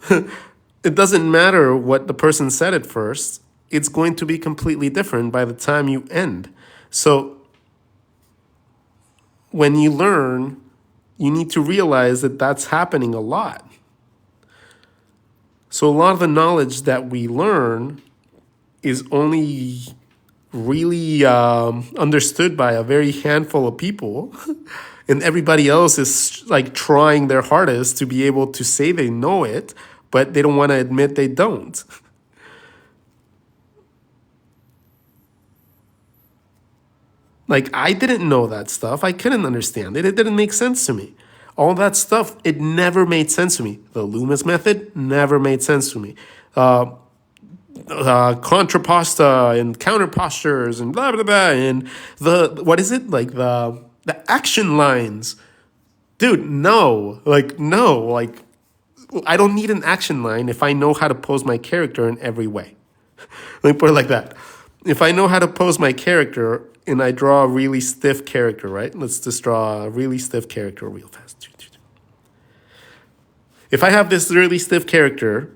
it doesn't matter what the person said at first. It's going to be completely different by the time you end. So when you learn, you need to realize that that's happening a lot. So a lot of the knowledge that we learn is only really understood by a very handful of people. And everybody else is like trying their hardest to be able to say they know it, but they don't want to admit they don't. Like, I didn't know that stuff. I couldn't understand it. It didn't make sense to me. All that stuff, it never made sense to me. The Loomis method never made sense to me. Contrapasta and counter postures and blah, blah, blah. And what is it? Like the action lines. Dude, no. I don't need an action line if I know how to pose my character in every way. Let me put it like that. If I know how to pose my character and I draw a really stiff character, right? Let's just draw a really stiff character real fast. If I have this really stiff character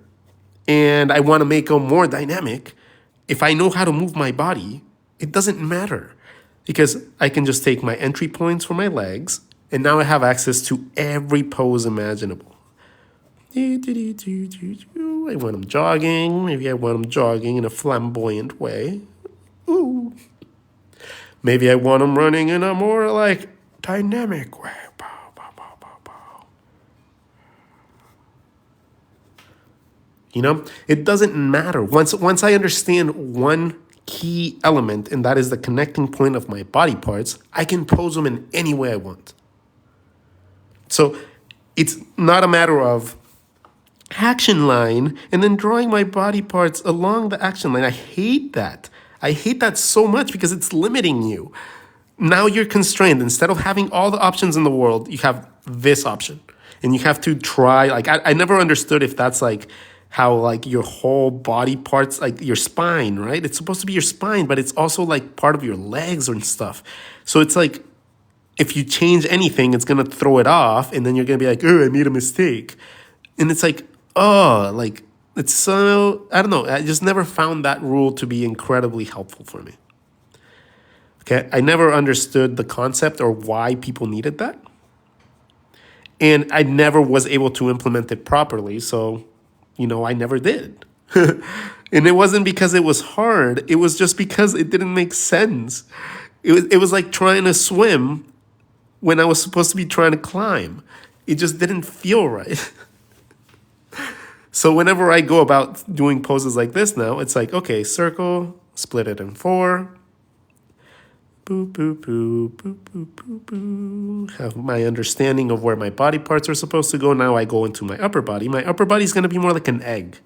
and I want to make him more dynamic, if I know how to move my body, it doesn't matter because I can just take my entry points for my legs and now I have access to every pose imaginable. I want him jogging. Maybe I want him jogging in a flamboyant way. Ooh. Maybe I want him running in a more like dynamic way. Bow, bow, bow, bow, bow. You know, it doesn't matter. Once I understand one key element, and that is the connecting point of my body parts, I can pose them in any way I want. So it's not a matter of action line and then drawing my body parts along the action line. I hate that. I hate that so much because it's limiting you. Now you're constrained. Instead of having all the options in the world, you have this option. And you have to try. Like, I never understood if that's like how like your whole body parts, like your spine, right? It's supposed to be your spine, but it's also like part of your legs and stuff. So it's like if you change anything, it's going to throw it off. And then you're going to be like, oh, I made a mistake. And it's like, oh, like, it's so, I don't know. I just never found that rule to be incredibly helpful for me. Okay, I never understood the concept or why people needed that. And I never was able to implement it properly. So, I never did. And it wasn't because it was hard. It was just because it didn't make sense. It was like trying to swim when I was supposed to be trying to climb. It just didn't feel right. So whenever I go about doing poses like this now, it's like, okay, circle, split it in 4. Boop, boop, boop, boop, boop, boop, boop. Have my understanding of where my body parts are supposed to go. Now I go into my upper body. My upper body is going to be more like an egg.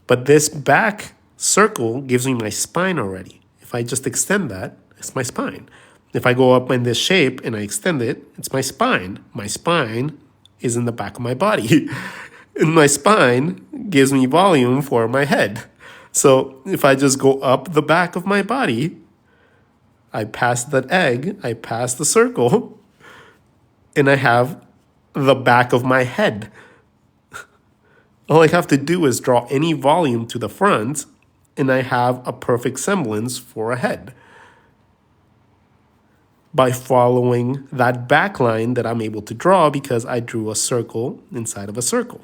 But this back circle gives me my spine already. If I just extend that, it's my spine. If I go up in this shape and I extend it, it's my spine. My spine is in the back of my body. And my spine gives me volume for my head. So if I just go up the back of my body, I pass that egg, I pass the circle, and I have the back of my head. All I have to do is draw any volume to the front, and I have a perfect semblance for a head by following that back line that I'm able to draw because I drew a circle inside of a circle.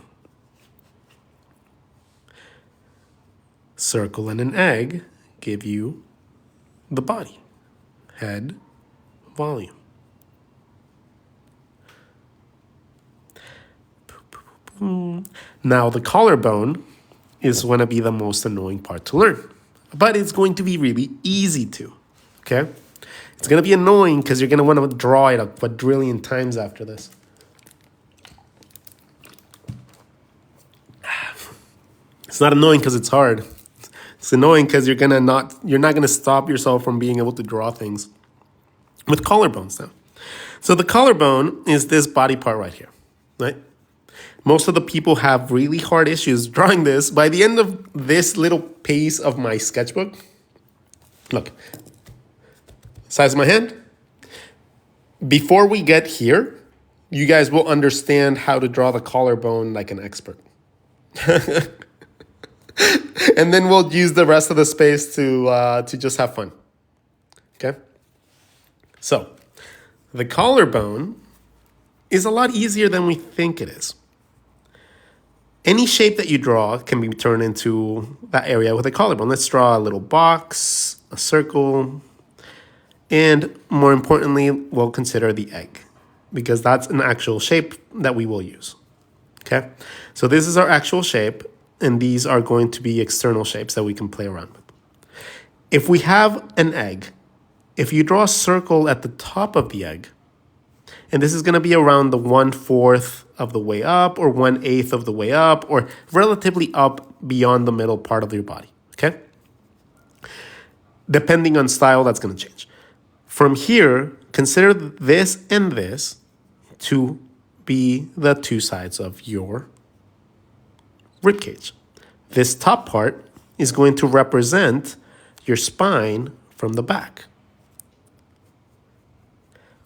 Circle and an egg give you the body, head, volume. Now the collarbone is going to be the most annoying part to learn, but it's going to be really easy to, okay? It's going to be annoying because you're going to want to draw it a quadrillion times after this. It's not annoying because it's hard. It's annoying because you're not going to stop yourself from being able to draw things with collarbones now. So the collarbone is this body part right here, right? Most of the people have really hard issues drawing this. By the end of this little piece of my sketchbook, look, size of my hand. Before we get here, you guys will understand how to draw the collarbone like an expert. And then we'll use the rest of the space to just have fun. Okay? So, the collarbone is a lot easier than we think it is. Any shape that you draw can be turned into that area with a collarbone. Let's draw a little box, a circle, and more importantly, we'll consider the egg because that's an actual shape that we will use. Okay? So this is our actual shape, and these are going to be external shapes that we can play around with. If we have an egg, if you draw a circle at the top of the egg, and this is going to be around the 1/4 of the way up or 1/8 of the way up or relatively up beyond the middle part of your body, okay? Depending on style, that's going to change. From here, consider this and this to be the two sides of your rib cage. This top part is going to represent your spine from the back.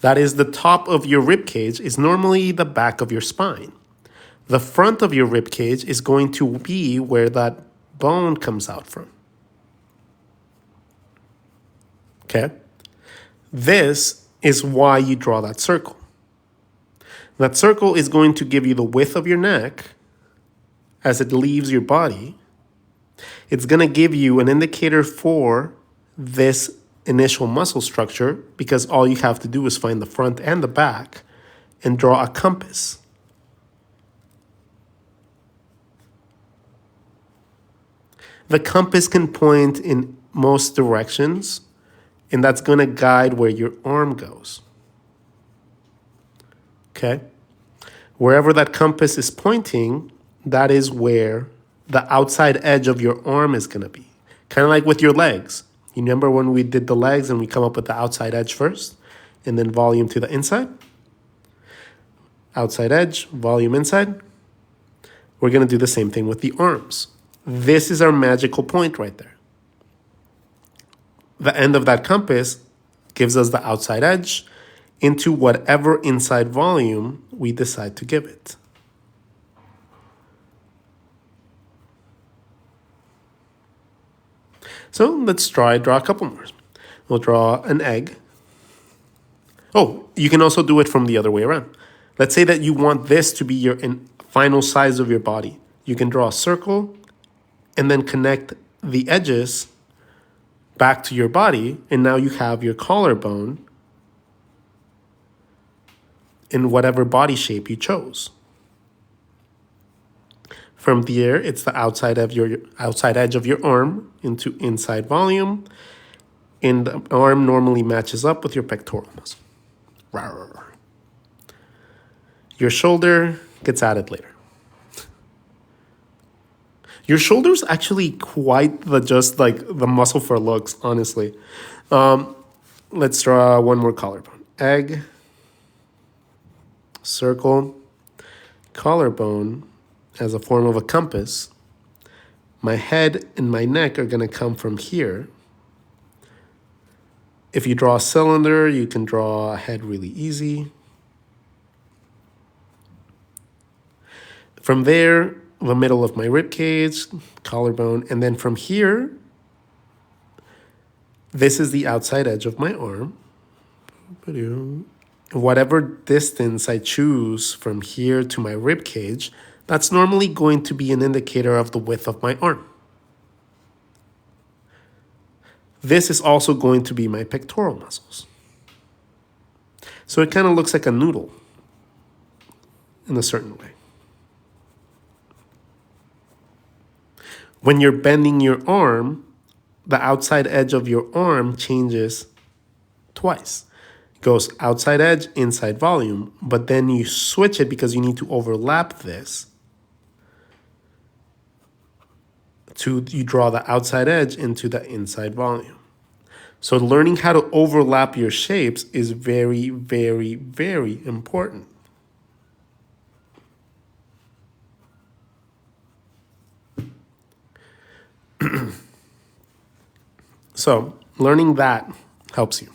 That is, the top of your rib cage is normally the back of your spine. The front of your rib cage is going to be where that bone comes out from. Okay? This is why you draw that circle. That circle is going to give you the width of your neck as it leaves your body. It's going to give you an indicator for this initial muscle structure because all you have to do is find the front and the back and draw a compass. The compass can point in most directions, and that's going to guide where your arm goes. Okay? Wherever that compass is pointing, that is where the outside edge of your arm is going to be. Kind of like with your legs. You remember when we did the legs and we come up with the outside edge first and then volume to the inside? Outside edge, volume inside. We're going to do the same thing with the arms. This is our magical point right there. The end of that compass gives us the outside edge into whatever inside volume we decide to give it. So let's draw a couple more. We'll draw an egg. Oh, you can also do it from the other way around. Let's say that you want this to be your final size of your body. You can draw a circle and then connect the edges back to your body, and now you have your collarbone in whatever body shape you chose. From there, it's the outside edge of your arm into inside volume, and the arm normally matches up with your pectoral muscle. Rawr. Your shoulder gets added later. Your shoulder's actually quite the muscle for looks, honestly. Let's draw one more collarbone. Egg, circle, collarbone as a form of a compass. My head and my neck are going to come from here. If you draw a cylinder, you can draw a head really easy. From there, the middle of my rib cage, collarbone, and then from here, this is the outside edge of my arm. Whatever distance I choose from here to my rib cage, that's normally going to be an indicator of the width of my arm. This is also going to be my pectoral muscles. So it kind of looks like a noodle in a certain way. When you're bending your arm, the outside edge of your arm changes twice. It goes outside edge, inside volume, but then you switch it because you need to overlap this. You draw the outside edge into the inside volume. So learning how to overlap your shapes is very, very, very important. So learning that helps you.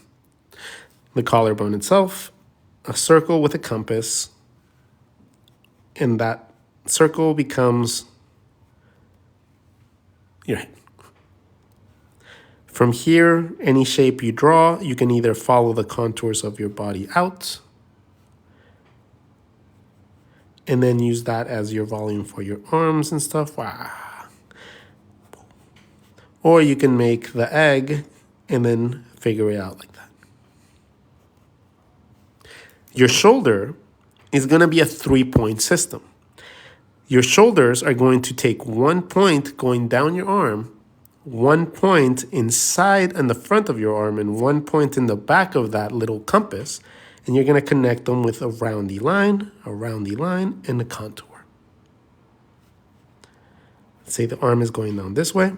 The collarbone itself, a circle with a compass, and that circle becomes your head. From here, any shape you draw, you can either follow the contours of your body out and then use that as your volume for your arms and stuff. Wow. Or you can make the egg and then figure it out like that. Your shoulder is going to be a 3-point system. Your shoulders are going to take 1 point going down your arm, 1 point inside and the front of your arm, and 1 point in the back of that little compass, and you're going to connect them with a roundy line, and a contour. Say the arm is going down this way.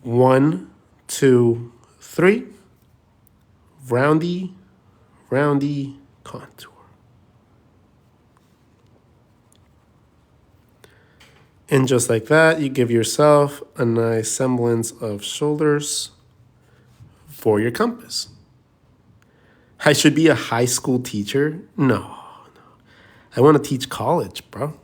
1, 2, 3. Roundy, contour. And just like that, you give yourself a nice semblance of shoulders for your compass. I should be a high school teacher? No. I want to teach college, bro.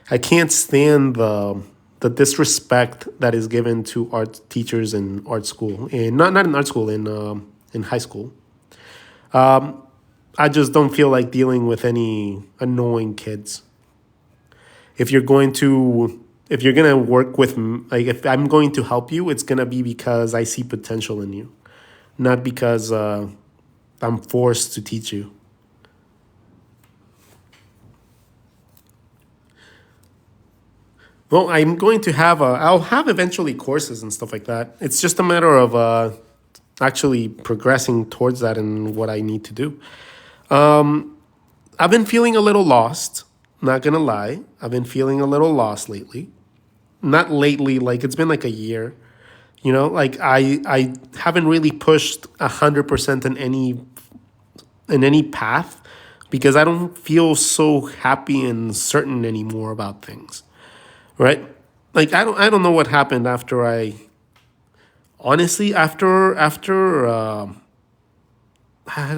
I can't stand the disrespect that is given to art teachers in art school, and not in art school, in high school. I just don't feel like dealing with any annoying kids. If you're gonna work with, like, if I'm going to help you, it's gonna be because I see potential in you, not because I'm forced to teach you. Well, I'm going to I'll have eventually courses and stuff like that. It's just a matter of actually progressing towards that and what I need to do. I've been feeling a little lost, not gonna lie. I've been feeling a little lost lately. Not lately, like it's been like a year. You know, like I haven't really pushed 100% in any path because I don't feel so happy and certain anymore about things. Right? Like I don't know what happened after I honestly after I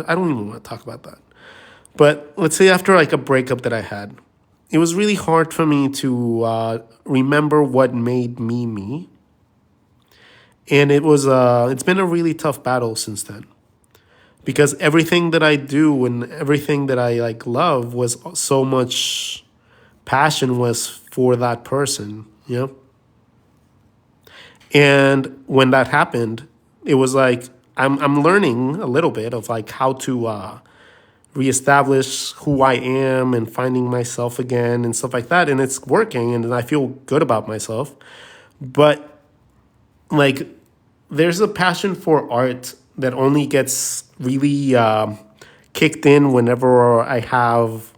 don't even want to talk about that. But let's say after like a breakup that I had, it was really hard for me to remember what made me me. And it's been a really tough battle since then. Because everything that I do and everything that I like love was so much passion was for that person, you know? And when that happened, it was like I'm learning a little bit of like how to reestablish who I am and finding myself again and stuff like that. And it's working and I feel good about myself. But like, there's a passion for art that only gets really kicked in whenever I have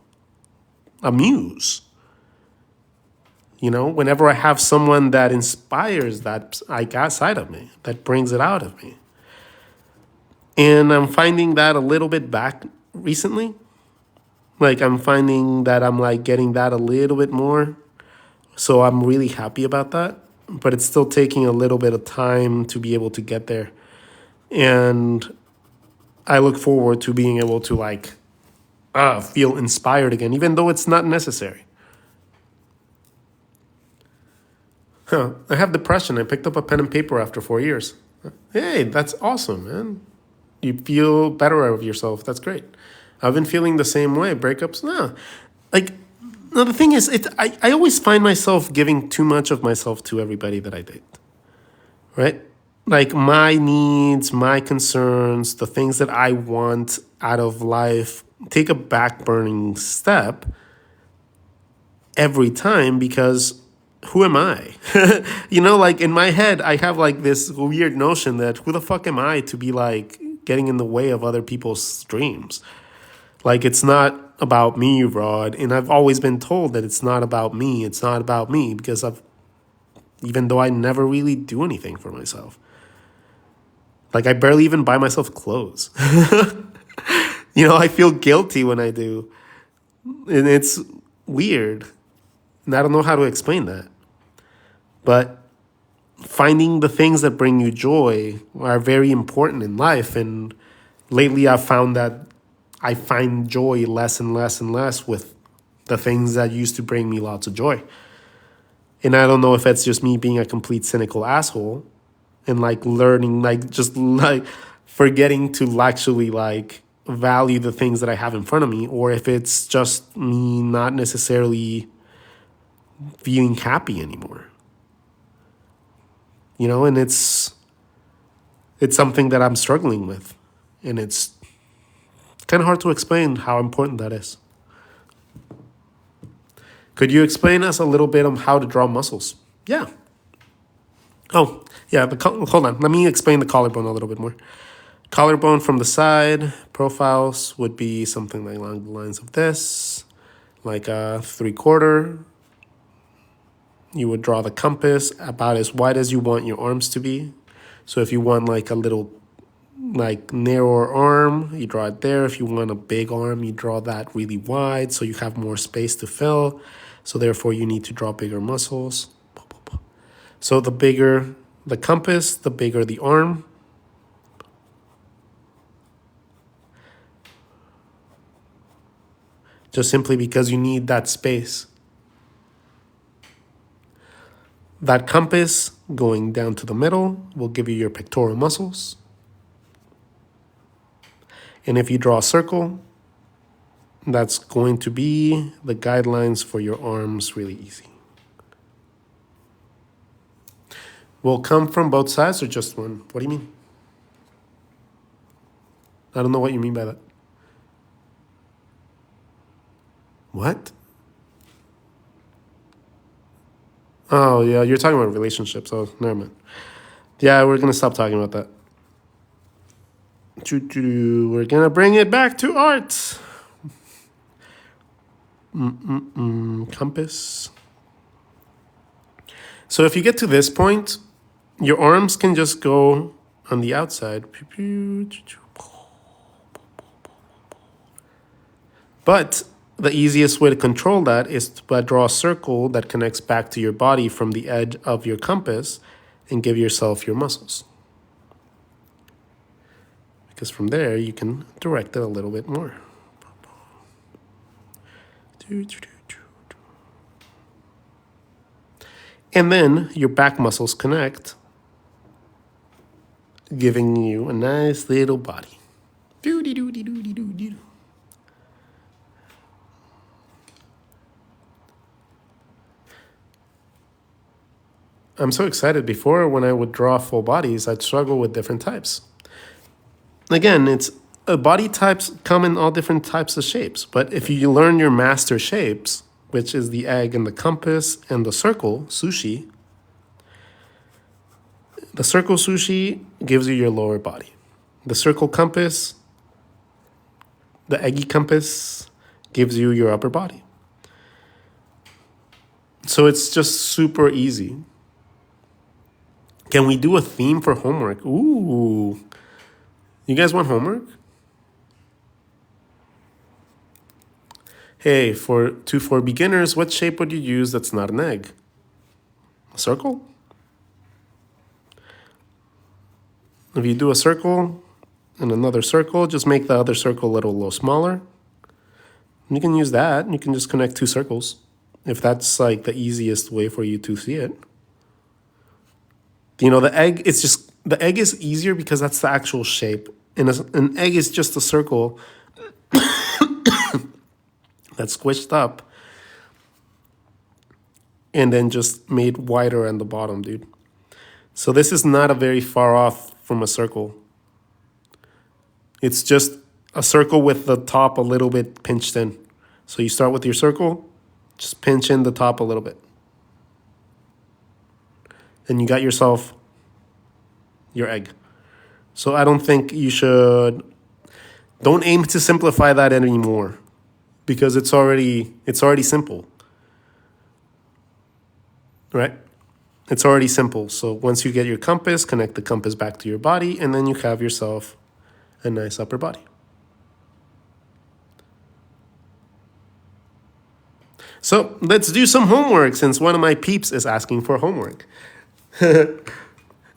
a muse. You know, whenever I have someone that inspires that I got side of me, that brings it out of me. And I'm finding that a little bit back recently. Like I'm finding that I'm like getting that a little bit more. So I'm really happy about that. But it's still taking a little bit of time to be able to get there. And I look forward to being able to like feel inspired again, even though it's not necessary. I have depression. I picked up a pen and paper after 4 years. Hey, that's awesome, man. You feel better of yourself. That's great. I've been feeling the same way. Breakups, no. Like, no, the thing is, I always find myself giving too much of myself to everybody that I date, right? Like my needs, my concerns, the things that I want out of life take a back burning step every time because who am I? You know, like in my head, I have like this weird notion that who the fuck am I to be like getting in the way of other people's dreams? Like it's not about me, Rod. And I've always been told that it's not about me. It's not about me because even though I never really do anything for myself. Like I barely even buy myself clothes. You know, I feel guilty when I do. And it's weird. And I don't know how to explain that. But finding the things that bring you joy are very important in life. And lately I've found that I find joy less and less and less with the things that used to bring me lots of joy. And I don't know if it's just me being a complete cynical asshole and like learning, like just like forgetting to actually like value the things that I have in front of me, or if it's just me not necessarily feeling happy anymore. You know, and it's something that I'm struggling with. And it's kind of hard to explain how important that is. Could you explain us a little bit on how to draw muscles? Yeah. Oh, yeah. Hold on. Let me explain the collarbone a little bit more. Collarbone from the side, profiles would be something like along the lines of this, like a 3/4. You would draw the compass about as wide as you want your arms to be. So if you want like a little like narrower arm, you draw it there. If you want a big arm, you draw that really wide so you have more space to fill. So therefore you need to draw bigger muscles. So the bigger the compass, the bigger the arm. Just simply because you need that space. That compass going down to the middle will give you your pectoral muscles. And if you draw a circle, that's going to be the guidelines for your arms really easy. Will come from both sides or just one? What do you mean? I don't know what you mean by that. What? Oh, yeah, you're talking about relationships. Oh, never mind. Yeah, we're going to stop talking about that. We're going to bring it back to art. Compass. So if you get to this point, your arms can just go on the outside. But the easiest way to control that is to draw a circle that connects back to your body from the edge of your compass and give yourself your muscles. Because from there, you can direct it a little bit more. And then your back muscles connect, giving you a nice little body. I'm so excited. Before, when I would draw full bodies, I'd struggle with different types. Again, it's body types come in all different types of shapes. But if you learn your master shapes, which is the egg and the compass and the circle, sushi, the circle sushi gives you your lower body. The circle compass, the eggy compass, gives you your upper body. So it's just super easy. Can we do a theme for homework? Ooh. You guys want homework? Hey, for beginners, what shape would you use that's not an egg? A circle? If you do a circle and another circle, just make the other circle a little smaller. You can use that. You can just connect two circles if that's like the easiest way for you to see it. You know, the egg is easier because that's the actual shape. And an egg is just a circle that's squished up and then just made wider on the bottom, dude. So this is not a very far off from a circle. It's just a circle with the top a little bit pinched in. So you start with your circle, just pinch in the top a little bit. And you got yourself your egg. So I don't think you should, don't aim to simplify that anymore because it's already simple, right? It's already simple. So once you get your compass, connect the compass back to your body, and then you have yourself a nice upper body. So let's do some homework since one of my peeps is asking for homework.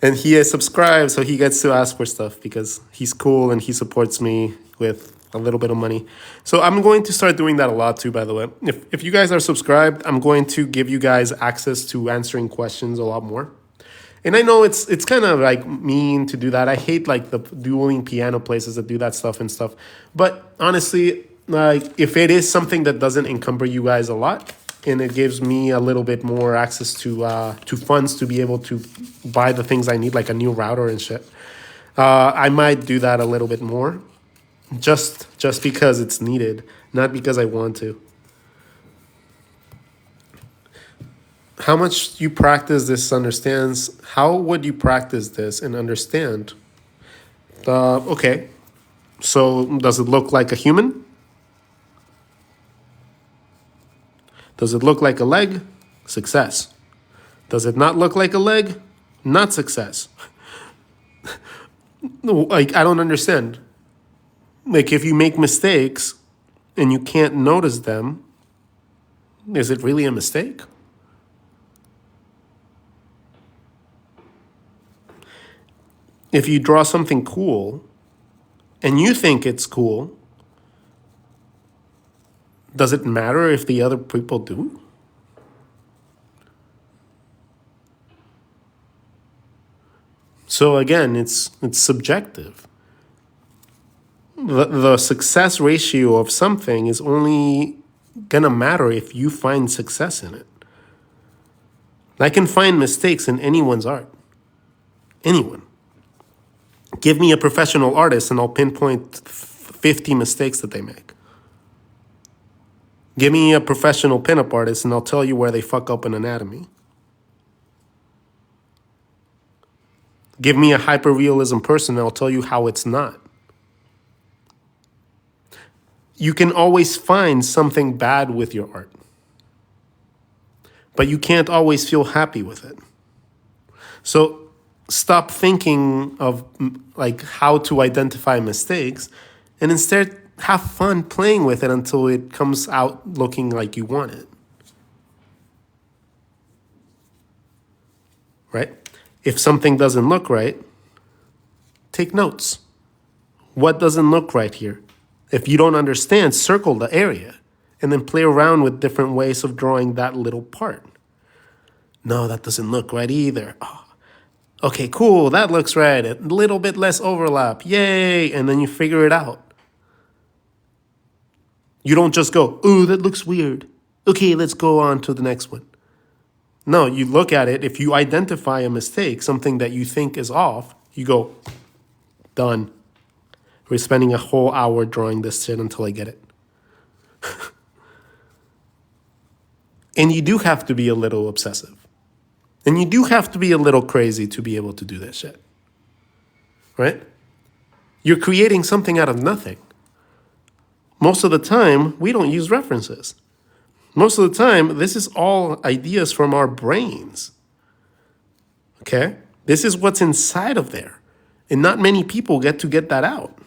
And he is subscribed, so he gets to ask for stuff because he's cool and he supports me with a little bit of money. So I'm going to start doing that a lot too, by the way. If you guys are subscribed, I'm going to give you guys access to answering questions a lot more. And I know it's kind of like mean to do that. I hate like the dueling piano places that do that stuff and stuff. But honestly, like if it is something that doesn't encumber you guys a lot, and it gives me a little bit more access to funds to be able to buy the things I need, like a new router and shit, I might do that a little bit more, just because it's needed, not because I want to. How much you practice this understands. How would you practice this and understand? Okay, so does it look like a human? Does it look like a leg? Success. Does it not look like a leg? Not success. Like, I don't understand. Like, if you make mistakes and you can't notice them, is it really a mistake? If you draw something cool and you think it's cool, does it matter if the other people do? So again, it's subjective. The success ratio of something is only gonna matter if you find success in it. I can find mistakes in anyone's art. Anyone. Give me a professional artist and I'll pinpoint 50 mistakes that they make. Give me a professional pinup artist and I'll tell you where they fuck up in anatomy. Give me a hyperrealism person and I'll tell you how it's not. You can always find something bad with your art, but you can't always feel happy with it. So stop thinking of like how to identify mistakes and instead have fun playing with it until it comes out looking like you want it. Right? If something doesn't look right, take notes. What doesn't look right here? If you don't understand, circle the area and then play around with different ways of drawing that little part. No, that doesn't look right either. Oh, okay, cool, that looks right. A little bit less overlap. Yay! And then you figure it out. You don't just go, ooh, that looks weird. Okay, let's go on to the next one. No, you look at it. If you identify a mistake, something that you think is off, you go, done. We're spending a whole hour drawing this shit until I get it. And you do have to be a little obsessive. And you do have to be a little crazy to be able to do this shit. Right? You're creating something out of nothing. Most of the time, we don't use references. Most of the time, this is all ideas from our brains. Okay? This is what's inside of there. And not many people get to get that out.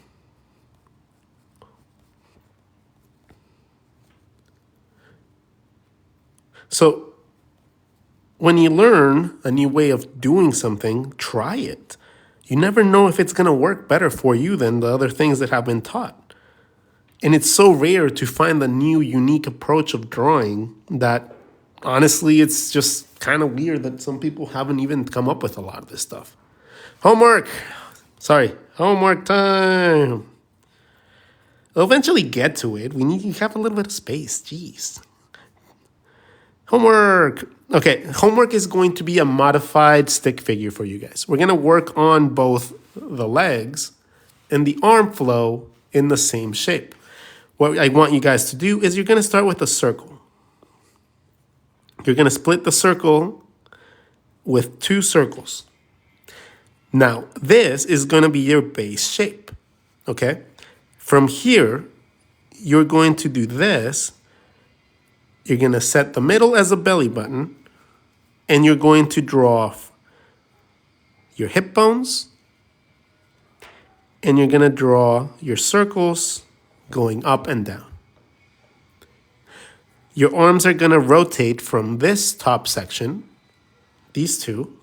So, when you learn a new way of doing something, try it. You never know if it's going to work better for you than the other things that have been taught. And it's so rare to find the new, unique approach of drawing that, honestly, it's just kind of weird that some people haven't even come up with a lot of this stuff. Homework! Sorry, homework time! We'll eventually get to it. We need to have a little bit of space. Jeez. Homework! Okay, homework is going to be a modified stick figure for you guys. We're going to work on both the legs and the arm flow in the same shape. What I want you guys to do is you're going to start with a circle. You're going to split the circle with 2 circles. Now, this is going to be your base shape, okay? From here, you're going to do this. You're going to set the middle as a belly button, and you're going to draw your hip bones, and you're going to draw your circles going up and down. Your arms are going to rotate from this top section, these two,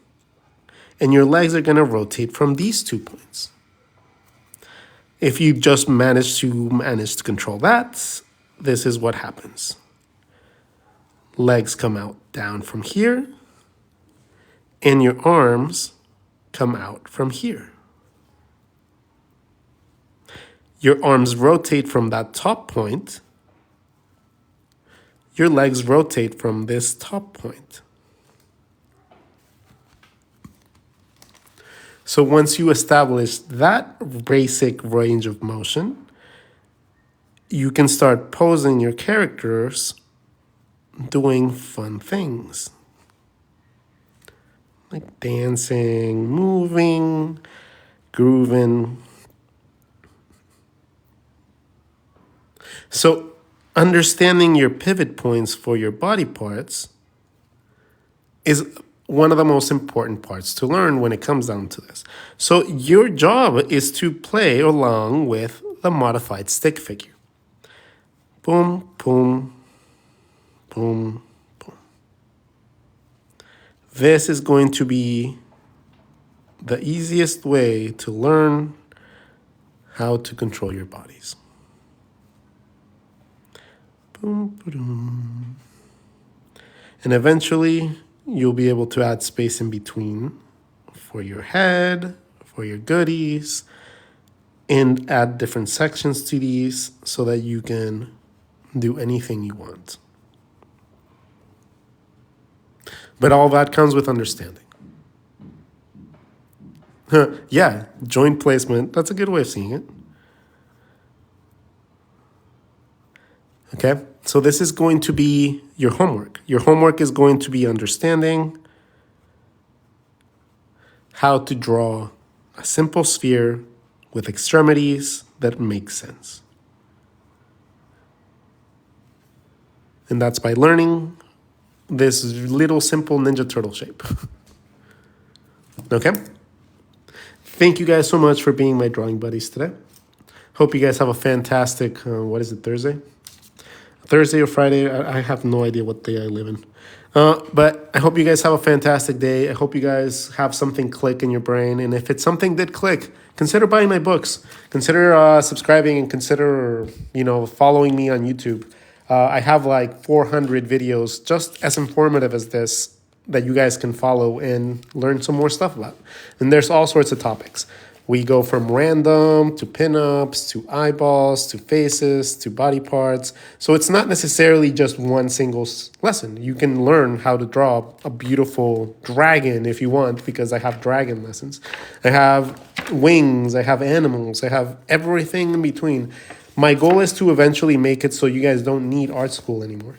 and your legs are going to rotate from these 2 points. If you just manage to control that, this is what happens. Legs come out down from here, and your arms come out from here. Your arms rotate from that top point. Your legs rotate from this top point. So once you establish that basic range of motion, you can start posing your characters doing fun things. Like dancing, moving, grooving. So understanding your pivot points for your body parts is one of the most important parts to learn when it comes down to this. So your job is to play along with the modified stick figure. Boom, boom, boom, boom. This is going to be the easiest way to learn how to control your bodies. Boom, boom. And eventually, you'll be able to add space in between for your head, for your goodies, and add different sections to these so that you can do anything you want. But all that comes with understanding. Yeah, joint placement. That's a good way of seeing it. Okay, so this is going to be your homework. Your homework is going to be understanding how to draw a simple sphere with extremities that make sense. And that's by learning this little simple Ninja Turtle shape. Okay? Thank you guys so much for being my drawing buddies today. Hope you guys have a fantastic, Thursday? Thursday or Friday, I have no idea what day I live in. But I hope you guys have a fantastic day. I hope you guys have something click in your brain. And if it's something did click, consider buying my books. Consider subscribing and consider, following me on YouTube. I have like 400 videos just as informative as this that you guys can follow and learn some more stuff about. And there's all sorts of topics. We go from random to pinups to eyeballs to faces to body parts. So it's not necessarily just one single lesson. You can learn how to draw a beautiful dragon if you want, because I have dragon lessons. I have wings, I have animals, I have everything in between. My goal is to eventually make it so you guys don't need art school anymore.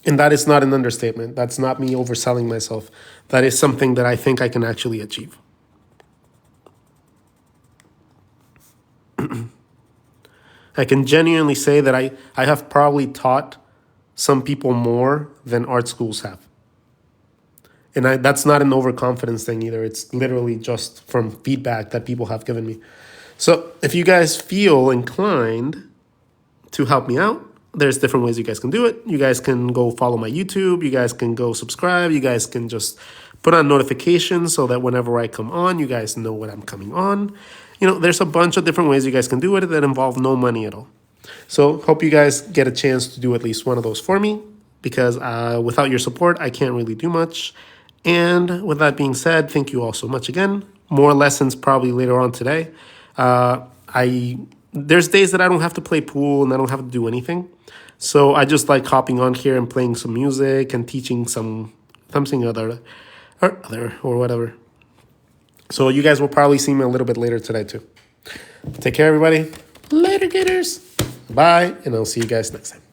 And that is not an understatement. That's not me overselling myself. That is something that I think I can actually achieve. I can genuinely say that I have probably taught some people more than art schools have. And that's not an overconfidence thing either. It's literally just from feedback that people have given me. So if you guys feel inclined to help me out, there's different ways you guys can do it. You guys can go follow my YouTube. You guys can go subscribe. You guys can just put on notifications so that whenever I come on, you guys know when I'm coming on. You know, there's a bunch of different ways you guys can do it that involve no money at all. So hope you guys get a chance to do at least one of those for me, because without your support, I can't really do much. And with that being said, thank you all so much again. More lessons probably later on today. There's days that I don't have to play pool and I don't have to do anything. So I just like hopping on here and playing some music and teaching something other or whatever. So you guys will probably see me a little bit later today too. Take care, everybody. Later, gators. Bye, and I'll see you guys next time.